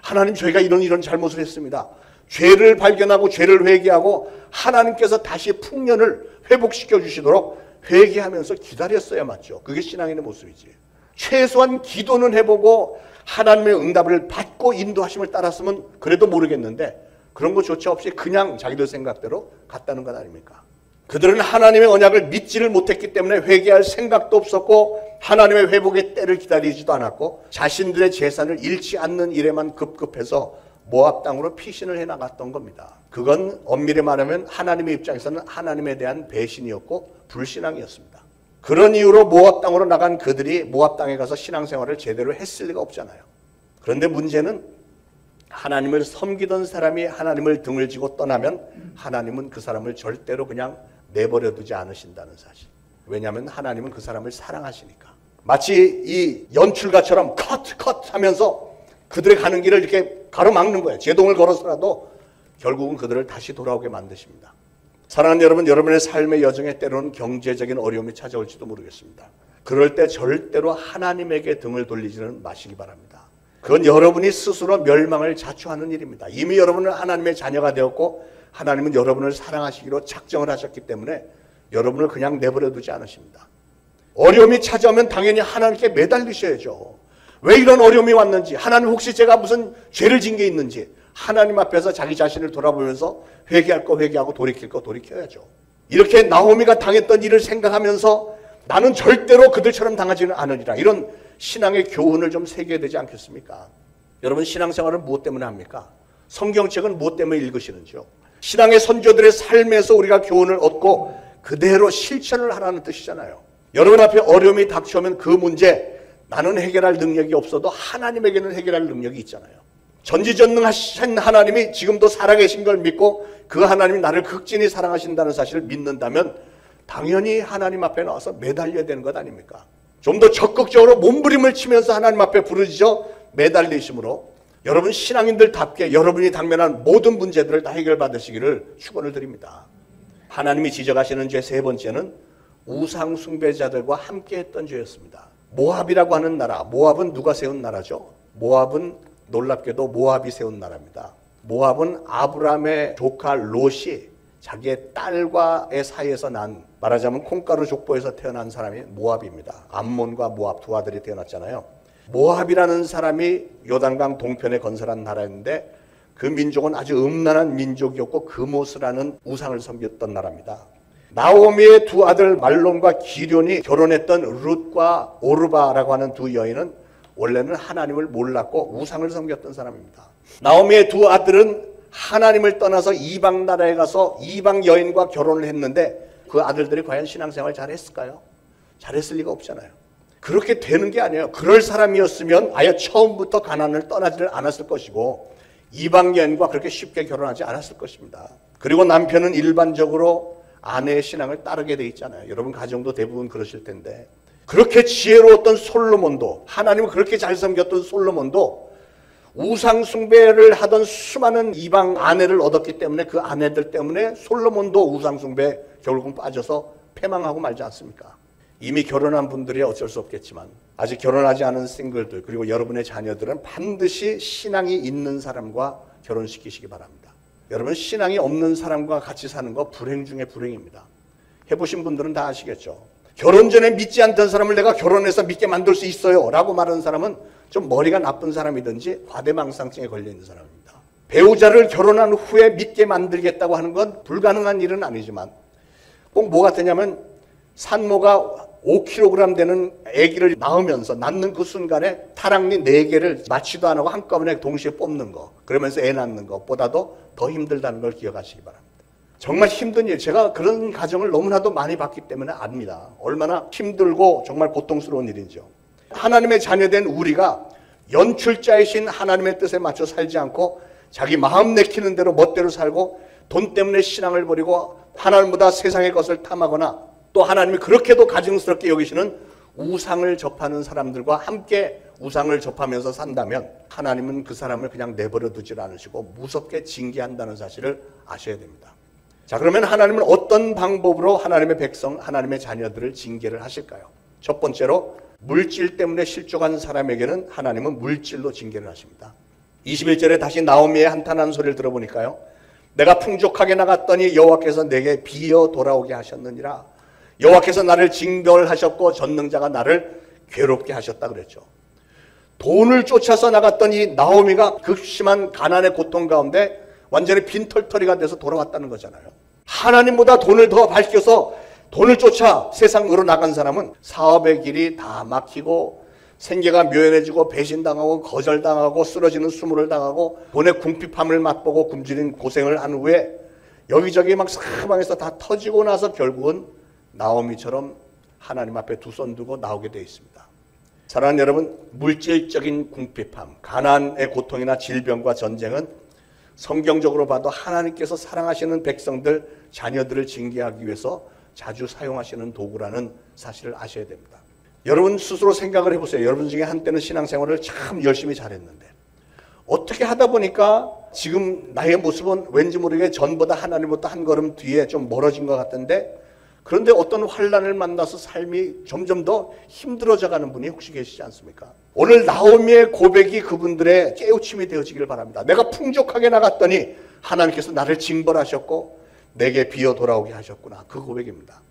하나님, 저희가 이런 잘못을 했습니다. 죄를 발견하고 죄를 회개하고 하나님께서 다시 풍년을 회복시켜 주시도록 회개하면서 기다렸어야 맞죠. 그게 신앙인의 모습이지. 최소한 기도는 해보고 하나님의 응답을 받고 인도하심을 따랐으면 그래도 모르겠는데 그런 것조차 없이 그냥 자기들 생각대로 갔다는 것 아닙니까? 그들은 하나님의 언약을 믿지를 못했기 때문에 회개할 생각도 없었고 하나님의 회복의 때를 기다리지도 않았고 자신들의 재산을 잃지 않는 일에만 급급해서 모압 땅으로 피신을 해나갔던 겁니다. 그건 엄밀히 말하면 하나님의 입장에서는 하나님에 대한 배신이었고 불신앙이었습니다. 그런 이유로 모압 땅으로 나간 그들이 모압 땅에 가서 신앙생활을 제대로 했을 리가 없잖아요. 그런데 문제는 하나님을 섬기던 사람이 하나님을 등을 지고 떠나면 하나님은 그 사람을 절대로 그냥 내버려 두지 않으신다는 사실. 왜냐하면 하나님은 그 사람을 사랑하시니까. 마치 이 연출가처럼 컷 하면서 그들의 가는 길을 이렇게 가로막는 거예요. 제동을 걸어서라도 결국은 그들을 다시 돌아오게 만드십니다. 사랑하는 여러분, 여러분의 삶의 여정에 때로는 경제적인 어려움이 찾아올지도 모르겠습니다. 그럴 때 절대로 하나님에게 등을 돌리지는 마시기 바랍니다. 그건 여러분이 스스로 멸망을 자초하는 일입니다. 이미 여러분은 하나님의 자녀가 되었고 하나님은 여러분을 사랑하시기로 작정을 하셨기 때문에 여러분을 그냥 내버려 두지 않으십니다. 어려움이 찾아오면 당연히 하나님께 매달리셔야죠. 왜 이런 어려움이 왔는지, 하나님 혹시 제가 무슨 죄를 진 게 있는지 하나님 앞에서 자기 자신을 돌아보면서 회개할 거 회개하고 돌이킬 거 돌이켜야죠. 이렇게 나오미가 당했던 일을 생각하면서 나는 절대로 그들처럼 당하지는 않으리라, 이런 신앙의 교훈을 좀 새겨야 되지 않겠습니까? 여러분, 신앙생활을 무엇 때문에 합니까? 성경책은 무엇 때문에 읽으시는지요? 신앙의 선조들의 삶에서 우리가 교훈을 얻고 그대로 실천을 하라는 뜻이잖아요. 여러분 앞에 어려움이 닥쳐오면 그 문제 나는 해결할 능력이 없어도 하나님에게는 해결할 능력이 있잖아요. 전지전능하신 하나님이 지금도 살아계신 걸 믿고 그 하나님이 나를 극진히 사랑하신다는 사실을 믿는다면 당연히 하나님 앞에 나와서 매달려야 되는 것 아닙니까? 좀 더 적극적으로 몸부림을 치면서 하나님 앞에 부르짖어 매달리심으로 여러분 신앙인들답게 여러분이 당면한 모든 문제들을 다 해결받으시기를 축원을 드립니다. 하나님이 지적하시는 죄 세 번째는 우상 숭배자들과 함께했던 죄였습니다. 모압이라고 하는 나라, 모압은 누가 세운 나라죠? 모압은 놀랍게도 모압이 세운 나라입니다. 모압은 아브라함의 조카 롯이 자기의 딸과의 사이에서 난, 말하자면 콩가루 족보에서 태어난 사람이 모압입니다. 암몬과 모압 두 아들이 태어났잖아요. 모압이라는 사람이 요단강 동편에 건설한 나라였는데 그 민족은 아주 음란한 민족이었고 그모스라는 우상을 섬겼던 나라입니다. 나오미의 두 아들 말론과 기럐이 결혼했던 룻과 오르바라고 하는 두 여인은 원래는 하나님을 몰랐고 우상을 섬겼던 사람입니다. 나오미의 두 아들은 하나님을 떠나서 이방 나라에 가서 이방 여인과 결혼을 했는데 그 아들들이 과연 신앙생활 잘했을까요? 잘했을 리가 없잖아요. 그렇게 되는 게 아니에요. 그럴 사람이었으면 아예 처음부터 가나안을 떠나지를 않았을 것이고 이방 여인과 그렇게 쉽게 결혼하지 않았을 것입니다. 그리고 남편은 일반적으로 아내의 신앙을 따르게 돼 있잖아요. 여러분 가정도 대부분 그러실 텐데, 그렇게 지혜로웠던 솔로몬도, 하나님을 그렇게 잘 섬겼던 솔로몬도 우상 숭배를 하던 수많은 이방 아내를 얻었기 때문에 그 아내들 때문에 솔로몬도 우상 숭배에 결국은 빠져서 패망하고 말지 않습니까? 이미 결혼한 분들이 어쩔 수 없겠지만 아직 결혼하지 않은 싱글들, 그리고 여러분의 자녀들은 반드시 신앙이 있는 사람과 결혼시키시기 바랍니다. 여러분, 신앙이 없는 사람과 같이 사는 거 불행 중에 불행입니다. 해보신 분들은 다 아시겠죠. 결혼 전에 믿지 않던 사람을 내가 결혼해서 믿게 만들 수 있어요 라고 말하는 사람은 좀 머리가 나쁜 사람이든지 과대망상증에 걸려있는 사람입니다. 배우자를 결혼한 후에 믿게 만들겠다고 하는 건 불가능한 일은 아니지만 꼭 뭐 같으냐면 산모가 5kg 되는 아기를 낳는 그 순간에 타락니 4개를 마취도 안 하고 한꺼번에 동시에 뽑는 거, 그러면서 애 낳는 것보다도 더 힘들다는 걸 기억하시기 바랍니다. 정말 힘든 일, 제가 그런 가정을 너무나도 많이 봤기 때문에 압니다. 얼마나 힘들고 정말 고통스러운 일인지요. 하나님의 자녀된 우리가 연출자이신 하나님의 뜻에 맞춰 살지 않고 자기 마음 내키는 대로 멋대로 살고 돈 때문에 신앙을 버리고 하나님보다 세상의 것을 탐하거나 또 하나님이 그렇게도 가증스럽게 여기시는 우상을 접하는 사람들과 함께 우상을 접하면서 산다면 하나님은 그 사람을 그냥 내버려 두질 않으시고 무섭게 징계한다는 사실을 아셔야 됩니다. 자, 그러면 하나님은 어떤 방법으로 하나님의 백성, 하나님의 자녀들을 징계를 하실까요? 첫 번째로 물질 때문에 실족한 사람에게는 하나님은 물질로 징계를 하십니다. 21절에 다시 나오미의 한탄하는 소리를 들어보니까요, 내가 풍족하게 나갔더니 여호와께서 내게 비어 돌아오게 하셨느니라. 여호와께서 나를 징벌하셨고 전능자가 나를 괴롭게 하셨다 그랬죠. 돈을 쫓아서 나갔더니 나오미가 극심한 가난의 고통 가운데 완전히 빈털터리가 돼서 돌아왔다는 거잖아요. 하나님보다 돈을 더 밝혀서 돈을 쫓아 세상으로 나간 사람은 사업의 길이 다 막히고 생계가 묘연해지고 배신당하고 거절당하고 쓰러지는 수모를 당하고 돈의 궁핍함을 맛보고 굶주린 고생을 한 후에 여기저기 막 사방에서 다 터지고 나서 결국은 나오미처럼 하나님 앞에 두 손 두고 나오게 되어 있습니다. 사랑하는 여러분, 물질적인 궁핍함, 가난의 고통이나 질병과 전쟁은 성경적으로 봐도 하나님께서 사랑하시는 백성들, 자녀들을 징계하기 위해서 자주 사용하시는 도구라는 사실을 아셔야 됩니다. 여러분 스스로 생각을 해보세요. 여러분 중에 한때는 신앙생활을 참 열심히 잘했는데 어떻게 하다 보니까 지금 나의 모습은 왠지 모르게 전보다 하나님보다 한 걸음 뒤에 좀 멀어진 것 같은데, 그런데 어떤 환난을 만나서 삶이 점점 더 힘들어져 가는 분이 혹시 계시지 않습니까? 오늘 나오미의 고백이 그분들의 깨우침이 되어지길 바랍니다. 내가 풍족하게 나갔더니 하나님께서 나를 징벌하셨고 내게 비어 돌아오게 하셨구나. 그 고백입니다.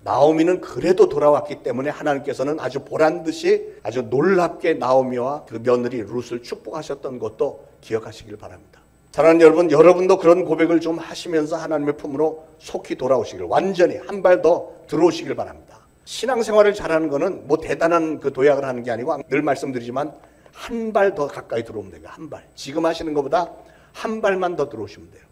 나오미는 그래도 돌아왔기 때문에 하나님께서는 아주 보란듯이 아주 놀랍게 나오미와 그 며느리 룻을 축복하셨던 것도 기억하시길 바랍니다. 사랑하는 여러분, 여러분도 그런 고백을 좀 하시면서 하나님의 품으로 속히 돌아오시길, 완전히 한 발 더 들어오시길 바랍니다. 신앙생활을 잘하는 거는 뭐 대단한 그 도약을 하는 게 아니고 늘 말씀드리지만 한 발 더 가까이 들어오면 돼요. 한 발. 지금 하시는 것보다 한 발만 더 들어오시면 돼요.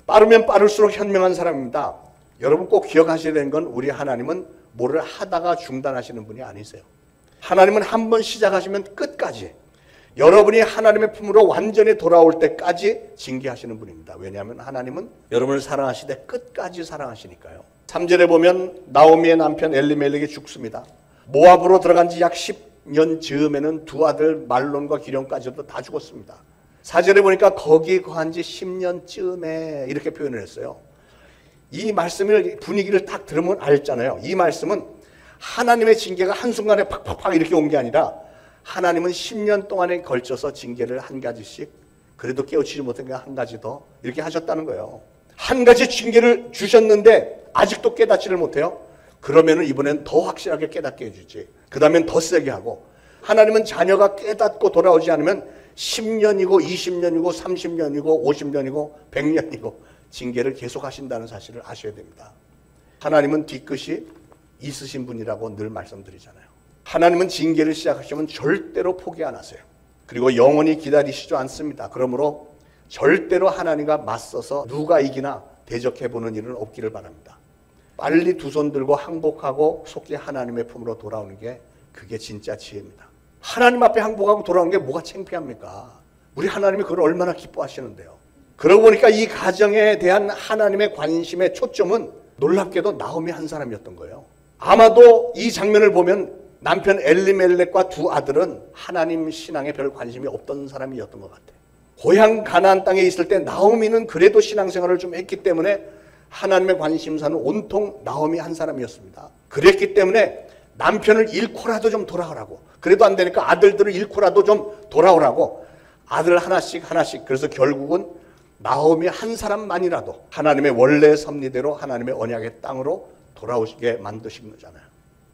빠르면 빠를수록 현명한 사람입니다. 여러분 꼭 기억하셔야 되는 건 우리 하나님은 뭐를 하다가 중단하시는 분이 아니세요. 하나님은 한 번 시작하시면 끝까지, 여러분이 하나님의 품으로 완전히 돌아올 때까지 징계하시는 분입니다. 왜냐하면 하나님은 여러분을 사랑하시되 끝까지 사랑하시니까요. 3절에 보면 나오미의 남편 엘리멜렉이 죽습니다. 모압으로 들어간 지 약 10년 즈음에는 두 아들 말론과 기럧까지도 다 죽었습니다. 4절에 보니까 거기 거한 지 10년쯤에 이렇게 표현을 했어요. 이 말씀을, 분위기를 딱 들으면 알잖아요. 이 말씀은 하나님의 징계가 한순간에 팍팍팍 이렇게 온 게 아니라 하나님은 10년 동안에 걸쳐서 징계를 한 가지씩, 그래도 깨우치지 못한 게 한 가지 더 이렇게 하셨다는 거예요. 한 가지 징계를 주셨는데 아직도 깨닫지를 못해요. 그러면은 이번엔 더 확실하게 깨닫게 해주지. 그 다음엔 더 세게 하고. 하나님은 자녀가 깨닫고 돌아오지 않으면 10년이고 20년이고 30년이고 50년이고 100년이고 징계를 계속 하신다는 사실을 아셔야 됩니다. 하나님은 뒤끝이 있으신 분이라고 늘 말씀드리잖아요. 하나님은 징계를 시작하시면 절대로 포기 안 하세요. 그리고 영원히 기다리시지 않습니다. 그러므로 절대로 하나님과 맞서서 누가 이기나 대적해보는 일은 없기를 바랍니다. 빨리 두 손 들고 항복하고 속히 하나님의 품으로 돌아오는 게, 그게 진짜 지혜입니다. 하나님 앞에 항복하고 돌아오는 게 뭐가 창피합니까? 우리 하나님이 그걸 얼마나 기뻐하시는데요. 그러고 보니까 이 가정에 대한 하나님의 관심의 초점은 놀랍게도 나오미 한 사람이었던 거예요. 아마도 이 장면을 보면 남편 엘리멜렉과 두 아들은 하나님 신앙에 별 관심이 없던 사람이었던 것 같아요. 고향 가나안 땅에 있을 때 나오미는 그래도 신앙생활을 좀 했기 때문에 하나님의 관심사는 온통 나오미 한 사람이었습니다. 그랬기 때문에 남편을 잃고라도 좀 돌아오라고, 그래도 안 되니까 아들들을 잃고라도 좀 돌아오라고 아들 하나씩 그래서 결국은 나오미 한 사람만이라도 하나님의 원래 섭리대로 하나님의 언약의 땅으로 돌아오시게 만드신 거잖아요.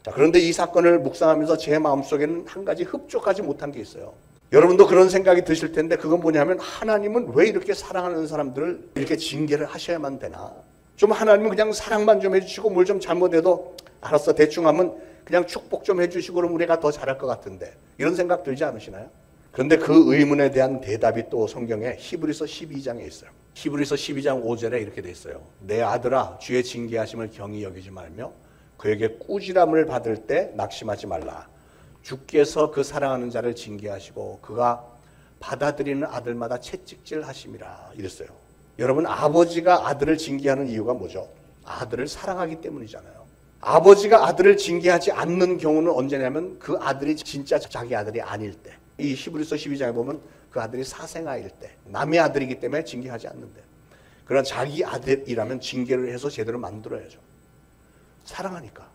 자, 그런데 이 사건을 묵상하면서 제 마음속에는 한 가지 흡족하지 못한 게 있어요. 여러분도 그런 생각이 드실 텐데 그건 뭐냐면 하나님은 왜 이렇게 사랑하는 사람들을 이렇게 징계를 하셔야만 되나? 좀 하나님은 그냥 사랑만 좀 해주시고 뭘 좀 잘못해도 알았어 대충 하면 그냥 축복 좀 해주시고 그럼 우리가 더 잘할 것 같은데, 이런 생각 들지 않으시나요? 그런데 그 의문에 대한 대답이 또 성경에 히브리서 12장에 있어요. 히브리서 12장 5절에 이렇게 돼 있어요. 내 아들아 주의 징계하심을 경히 여기지 말며 그에게 꾸지람을 받을 때 낙심하지 말라. 주께서 그 사랑하는 자를 징계하시고 그가 받아들이는 아들마다 채찍질 하심이라 이랬어요. 여러분, 아버지가 아들을 징계하는 이유가 뭐죠? 아들을 사랑하기 때문이잖아요. 아버지가 아들을 징계하지 않는 경우는 언제냐면 그 아들이 진짜 자기 아들이 아닐 때. 이 히브리서 12장에 보면 그 아들이 사생아일 때, 남의 아들이기 때문에 징계하지 않는데, 그러나 자기 아들이라면 징계를 해서 제대로 만들어야죠. 사랑하니까.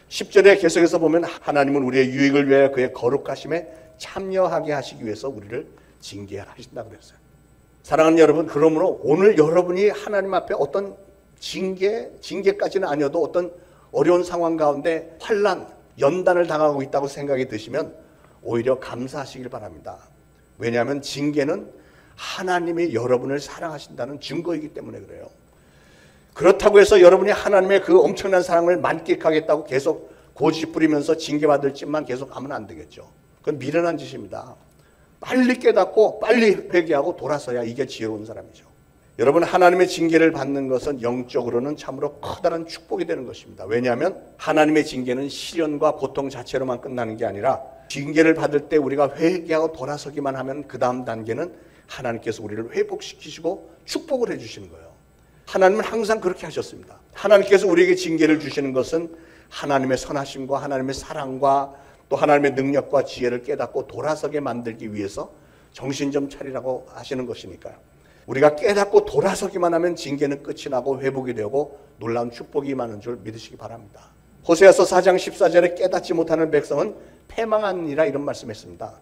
10절에 계속해서 보면 하나님은 우리의 유익을 위하여 그의 거룩하심에 참여하게 하시기 위해서 우리를 징계하신다고 그랬어요. 사랑하는 여러분, 그러므로 오늘 여러분이 하나님 앞에 어떤 징계까지는 아니어도 어떤 어려운 상황 가운데 환난, 연단을 당하고 있다고 생각이 드시면 오히려 감사하시길 바랍니다. 왜냐하면 징계는 하나님이 여러분을 사랑하신다는 증거이기 때문에 그래요. 그렇다고 해서 여러분이 하나님의 그 엄청난 사랑을 만끽하겠다고 계속 고집 부리면서 징계받을 짓만 계속 하면 안 되겠죠. 그건 미련한 짓입니다. 빨리 깨닫고 빨리 회개하고 돌아서야 이게 지혜로운 사람이죠. 여러분, 하나님의 징계를 받는 것은 영적으로는 참으로 커다란 축복이 되는 것입니다. 왜냐하면 하나님의 징계는 시련과 고통 자체로만 끝나는 게 아니라 징계를 받을 때 우리가 회개하고 돌아서기만 하면 그 다음 단계는 하나님께서 우리를 회복시키시고 축복을 해주시는 거예요. 하나님은 항상 그렇게 하셨습니다. 하나님께서 우리에게 징계를 주시는 것은 하나님의 선하심과 하나님의 사랑과 또 하나님의 능력과 지혜를 깨닫고 돌아서게 만들기 위해서 정신 좀 차리라고 하시는 것이니까요. 우리가 깨닫고 돌아서기만 하면 징계는 끝이 나고 회복이 되고 놀라운 축복이 임하는 줄 믿으시기 바랍니다. 호세아서 4장 14절에 깨닫지 못하는 백성은 패망하니라 이런 말씀했습니다.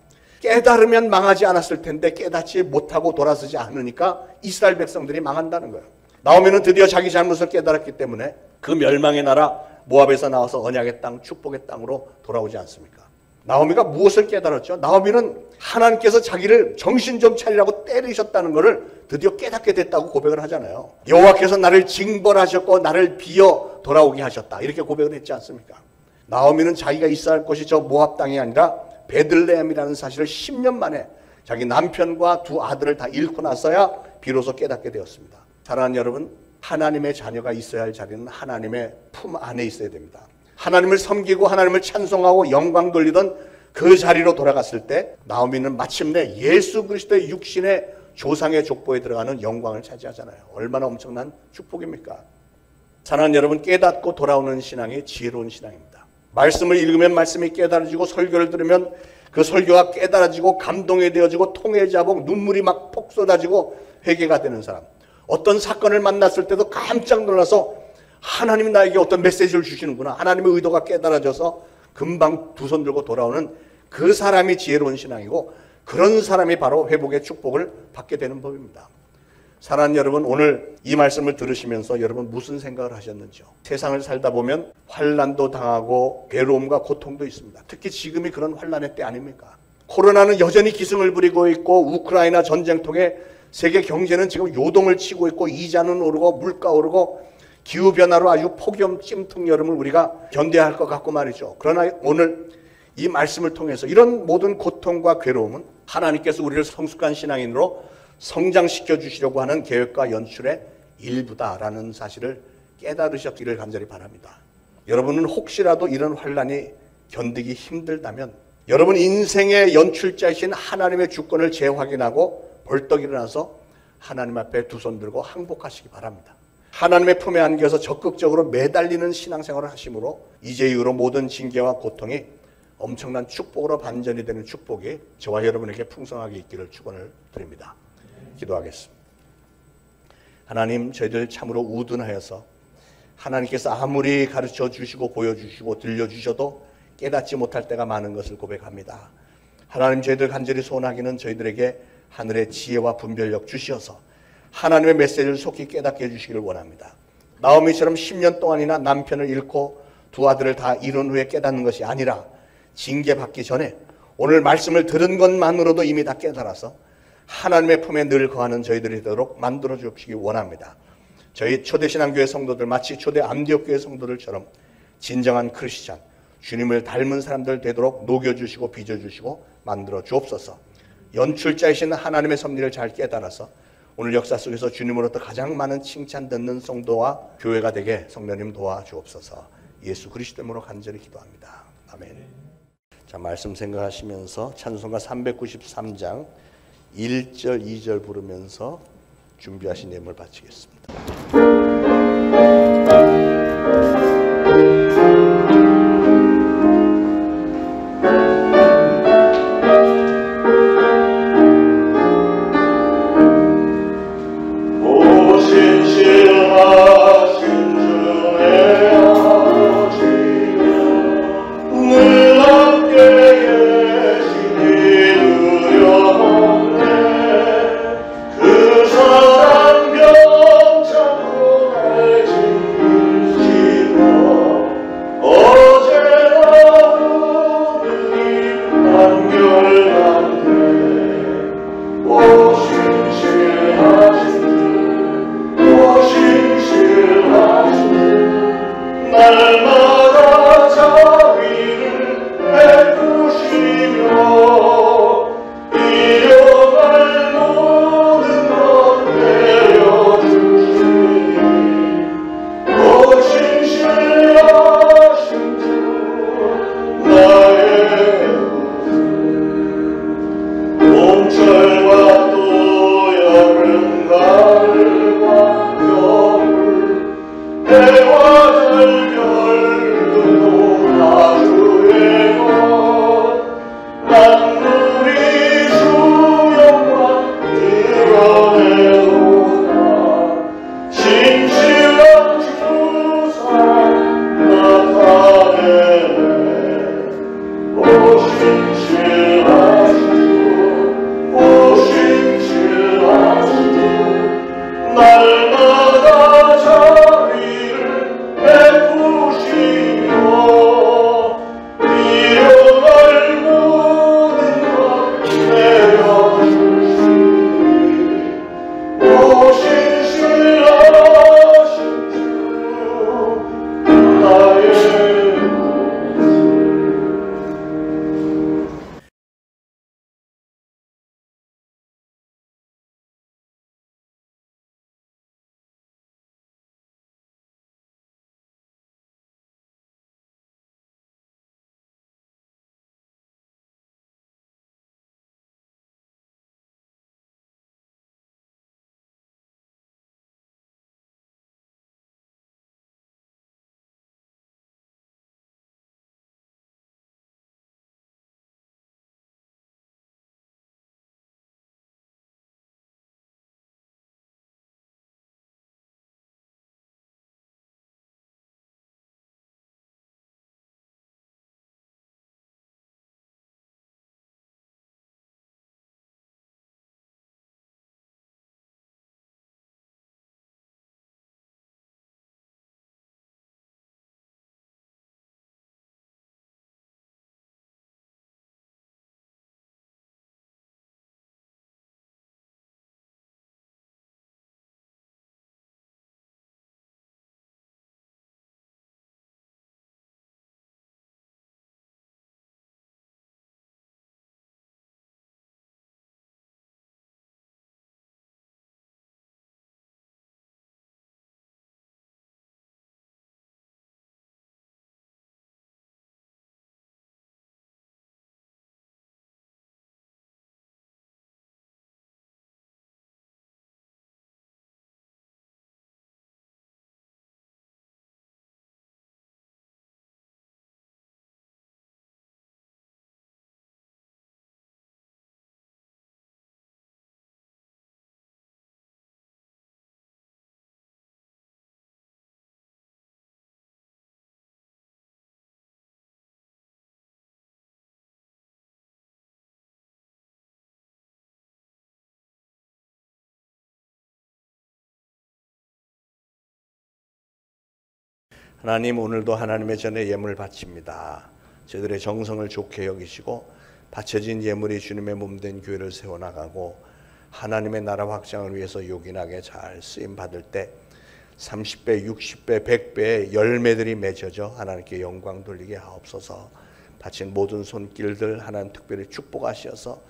깨달으면 망하지 않았을 텐데 깨닫지 못하고 돌아서지 않으니까 이스라엘 백성들이 망한다는 거예요. 나오미는 드디어 자기 잘못을 깨달았기 때문에 그 멸망의 나라 모압에서 나와서 언약의 땅, 축복의 땅으로 돌아오지 않습니까? 나오미가 무엇을 깨달았죠? 나오미는 하나님께서 자기를 정신 좀 차리라고 때리셨다는 것을 드디어 깨닫게 됐다고 고백을 하잖아요. 여호와께서 나를 징벌하셨고 나를 비어 돌아오게 하셨다, 이렇게 고백을 했지 않습니까? 나오미는 자기가 있어야 할 곳이 저 모압 땅이 아니라 베들레헴이라는 사실을 10년 만에 자기 남편과 두 아들을 다 잃고 나서야 비로소 깨닫게 되었습니다. 사랑하는 여러분, 하나님의 자녀가 있어야 할 자리는 하나님의 품 안에 있어야 됩니다. 하나님을 섬기고 하나님을 찬송하고 영광 돌리던 그 자리로 돌아갔을 때 나오미는 마침내 예수 그리스도의 육신의 조상의 족보에 들어가는 영광을 차지하잖아요. 얼마나 엄청난 축복입니까? 사랑하는 여러분, 깨닫고 돌아오는 신앙이 지혜로운 신앙입니다. 말씀을 읽으면 말씀이 깨달아지고 설교를 들으면 그 설교가 깨달아지고 감동이 되어지고 통해자고 눈물이 막 폭 쏟아지고 회개가 되는 사람. 어떤 사건을 만났을 때도 깜짝 놀라서 하나님이 나에게 어떤 메시지를 주시는구나, 하나님의 의도가 깨달아져서 금방 두 손 들고 돌아오는 그 사람이 지혜로운 신앙이고, 그런 사람이 바로 회복의 축복을 받게 되는 법입니다. 사랑하는 여러분, 오늘 이 말씀을 들으시면서 여러분 무슨 생각을 하셨는지요? 세상을 살다 보면 환난도 당하고 괴로움과 고통도 있습니다. 특히 지금이 그런 환난의 때 아닙니까? 코로나는 여전히 기승을 부리고 있고 우크라이나 전쟁통에 세계 경제는 지금 요동을 치고 있고 이자는 오르고 물가 오르고 기후변화로 아주 폭염 찜통 여름을 우리가 견뎌야 할 것 같고 말이죠. 그러나 오늘 이 말씀을 통해서 이런 모든 고통과 괴로움은 하나님께서 우리를 성숙한 신앙인으로 성장시켜 주시려고 하는 계획과 연출의 일부다라는 사실을 깨달으셨기를 간절히 바랍니다. 여러분은 혹시라도 이런 환난이 견디기 힘들다면 여러분 인생의 연출자이신 하나님의 주권을 재확인하고 벌떡 일어나서 하나님 앞에 두 손 들고 항복하시기 바랍니다. 하나님의 품에 안겨서 적극적으로 매달리는 신앙생활을 하심으로 이제 이후로 모든 징계와 고통이 엄청난 축복으로 반전이 되는 축복이 저와 여러분에게 풍성하게 있기를 축원을 드립니다. 기도하겠습니다. 하나님, 저희들 참으로 우둔하여서 하나님께서 아무리 가르쳐 주시고 보여주시고 들려주셔도 깨닫지 못할 때가 많은 것을 고백합니다. 하나님, 저희들 간절히 소원하기는 저희들에게 하늘의 지혜와 분별력 주시어서 하나님의 메시지를 속히 깨닫게 해주시기를 원합니다. 나오미처럼 10년 동안이나 남편을 잃고 두 아들을 다 잃은 후에 깨닫는 것이 아니라 징계받기 전에 오늘 말씀을 들은 것만으로도 이미 다 깨달아서 하나님의 품에 늘 거하는 저희들이 되도록 만들어 주시기 원합니다. 저희 초대신앙교회 성도들, 마치 초대 안디옥교회 성도들처럼 진정한 크리스찬, 주님을 닮은 사람들 되도록 녹여주시고 빚어주시고 만들어 주옵소서. 연출자이신 하나님의 섭리를 잘 깨달아서 오늘 역사 속에서 주님으로부터 가장 많은 칭찬 듣는 성도와 교회가 되게 성령님 도와주옵소서. 예수 그리스도 이름으로 간절히 기도합니다. 아멘. 자, 말씀 생각하시면서 찬송가 393장 1절 2절 부르면서 준비하신 예물 바치겠습니다. 그 사랑 병자 하나님, 오늘도 하나님의 전에 예물을 바칩니다. 저희들의 정성을 좋게 여기시고 바쳐진 예물이 주님의 몸된 교회를 세워나가고 하나님의 나라 확장을 위해서 요긴하게 잘 쓰임 받을 때 30배, 60배, 100배의 열매들이 맺어져 하나님께 영광 돌리게 하옵소서. 바친 모든 손길들 하나님 특별히 축복하셔서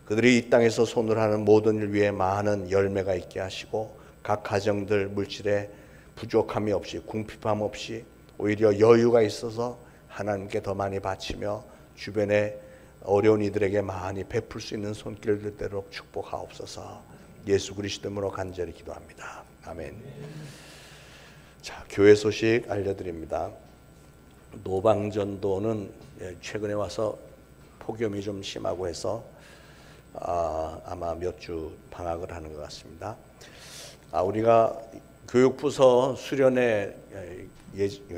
그들이 이 땅에서 손을 하는 모든 일 위에 많은 열매가 있게 하시고 각 가정들 물질에 부족함이 없이 궁핍함 없이 오히려 여유가 있어서 하나님께 더 많이 바치며 주변에 어려운 이들에게 많이 베풀 수 있는 손길들 되도록 축복하옵소서. 예수 그리스도로 간절히 기도합니다. 아멘. 자, 교회 소식 알려드립니다. 노방전도는 최근에 와서 폭염이 좀 심하고 해서 아마 몇 주 방학을 하는 것 같습니다. 우리가 교육부서 수련회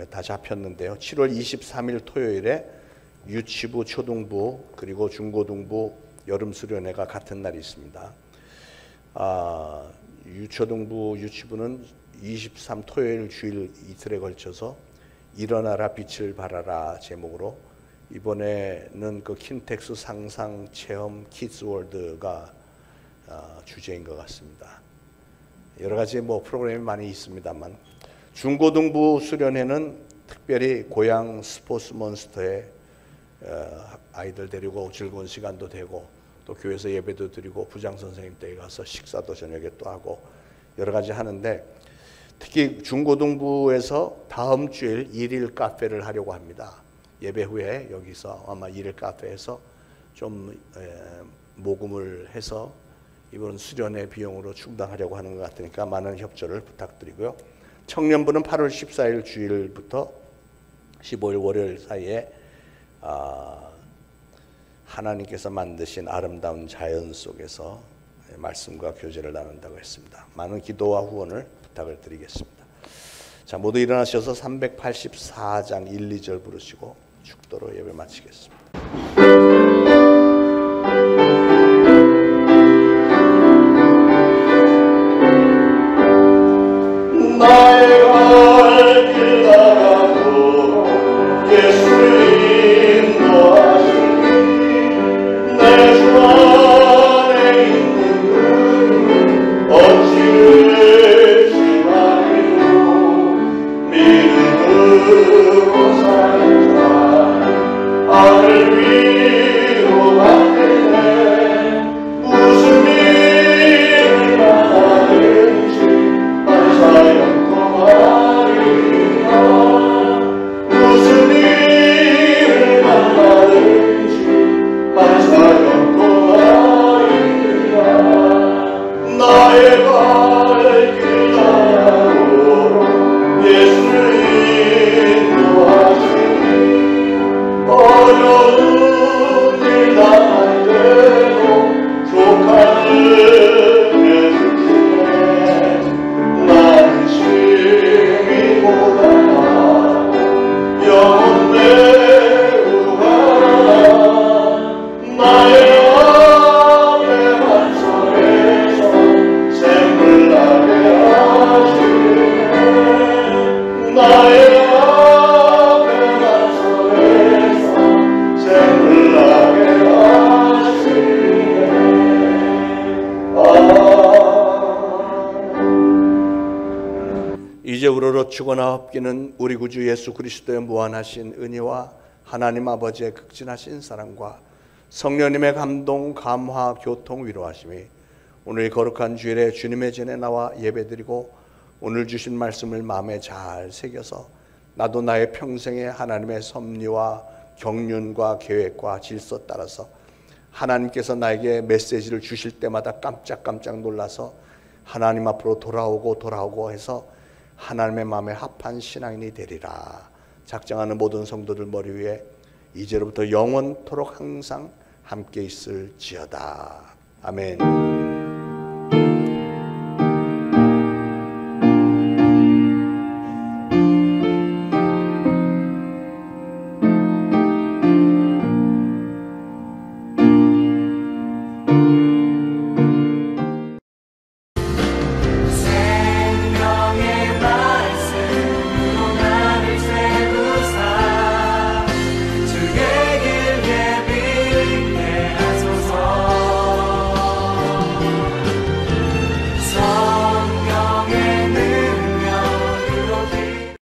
다 잡혔는데요. 7월 23일 토요일에 유치부, 초등부 그리고 중고등부 여름 수련회가 같은 날이 있습니다. 유초등부, 유치부는 23 토요일 주일 이틀에 걸쳐서 일어나라 빛을 발하라 제목으로 이번에는 그 킨텍스 상상 체험 키즈월드가 주제인 것 같습니다. 여러 가지 프로그램이 많이 있습니다만 중고등부 수련회는 특별히 고향 스포츠 몬스터에 아이들 데리고 즐거운 시간도 되고 또 교회에서 예배도 드리고 부장 선생님 댁에 가서 식사도 저녁에 또 하고 여러 가지 하는데 특히 중고등부에서 다음 주일 일일 카페를 하려고 합니다. 예배 후에 여기서 아마 일일 카페에서 좀 모금을 해서 이번 수련회 비용으로 충당하려고 하는 것 같으니까 많은 협조를 부탁드리고요. 청년부는 8월 14일 주일부터 15일 월요일 사이에 하나님께서 만드신 아름다운 자연 속에서 말씀과 교제를 나눈다고 했습니다. 많은 기도와 후원을 부탁을 드리겠습니다. 자, 모두 일어나셔서 384장 1, 2절 부르시고 축도로 예배 마치겠습니다. 나의 발길 나가고 예수의 인도하시니 내 주 안에 있는 어찌 의심하리요 믿음으로 사는 자 하늘 위로 받겠네 무슨 일을 만나든지 무슨 일을 만나든지 만사경고 하리라 나의 발길 나가고 예수를 인도하시니 어려운 일 당할 때도 족하는 영원 매우 가라 나의 앞에 반석에서 샘물 나게 하시네 나의 앞에 반석에서 샘물 나게 하시네 이제 우러러 죽어나 엎기는 우리 구주 예수 그리스도의 무한하신 은혜와 하나님 아버지의 극진하신 사랑과 성령님의 감동, 감화, 교통, 위로하심이 오늘 거룩한 주일에 주님의 전에 나와 예배드리고 오늘 주신 말씀을 마음에 잘 새겨서 나도 나의 평생에 하나님의 섭리와 경륜과 계획과 질서 따라서 하나님께서 나에게 메시지를 주실 때마다 깜짝깜짝 놀라서 하나님 앞으로 돌아오고 해서 하나님의 마음에 합한 신앙인이 되리라. 작정하는 모든 성도들 머리 위에 이제로부터 영원토록 항상 함께 있을지어다. 아멘.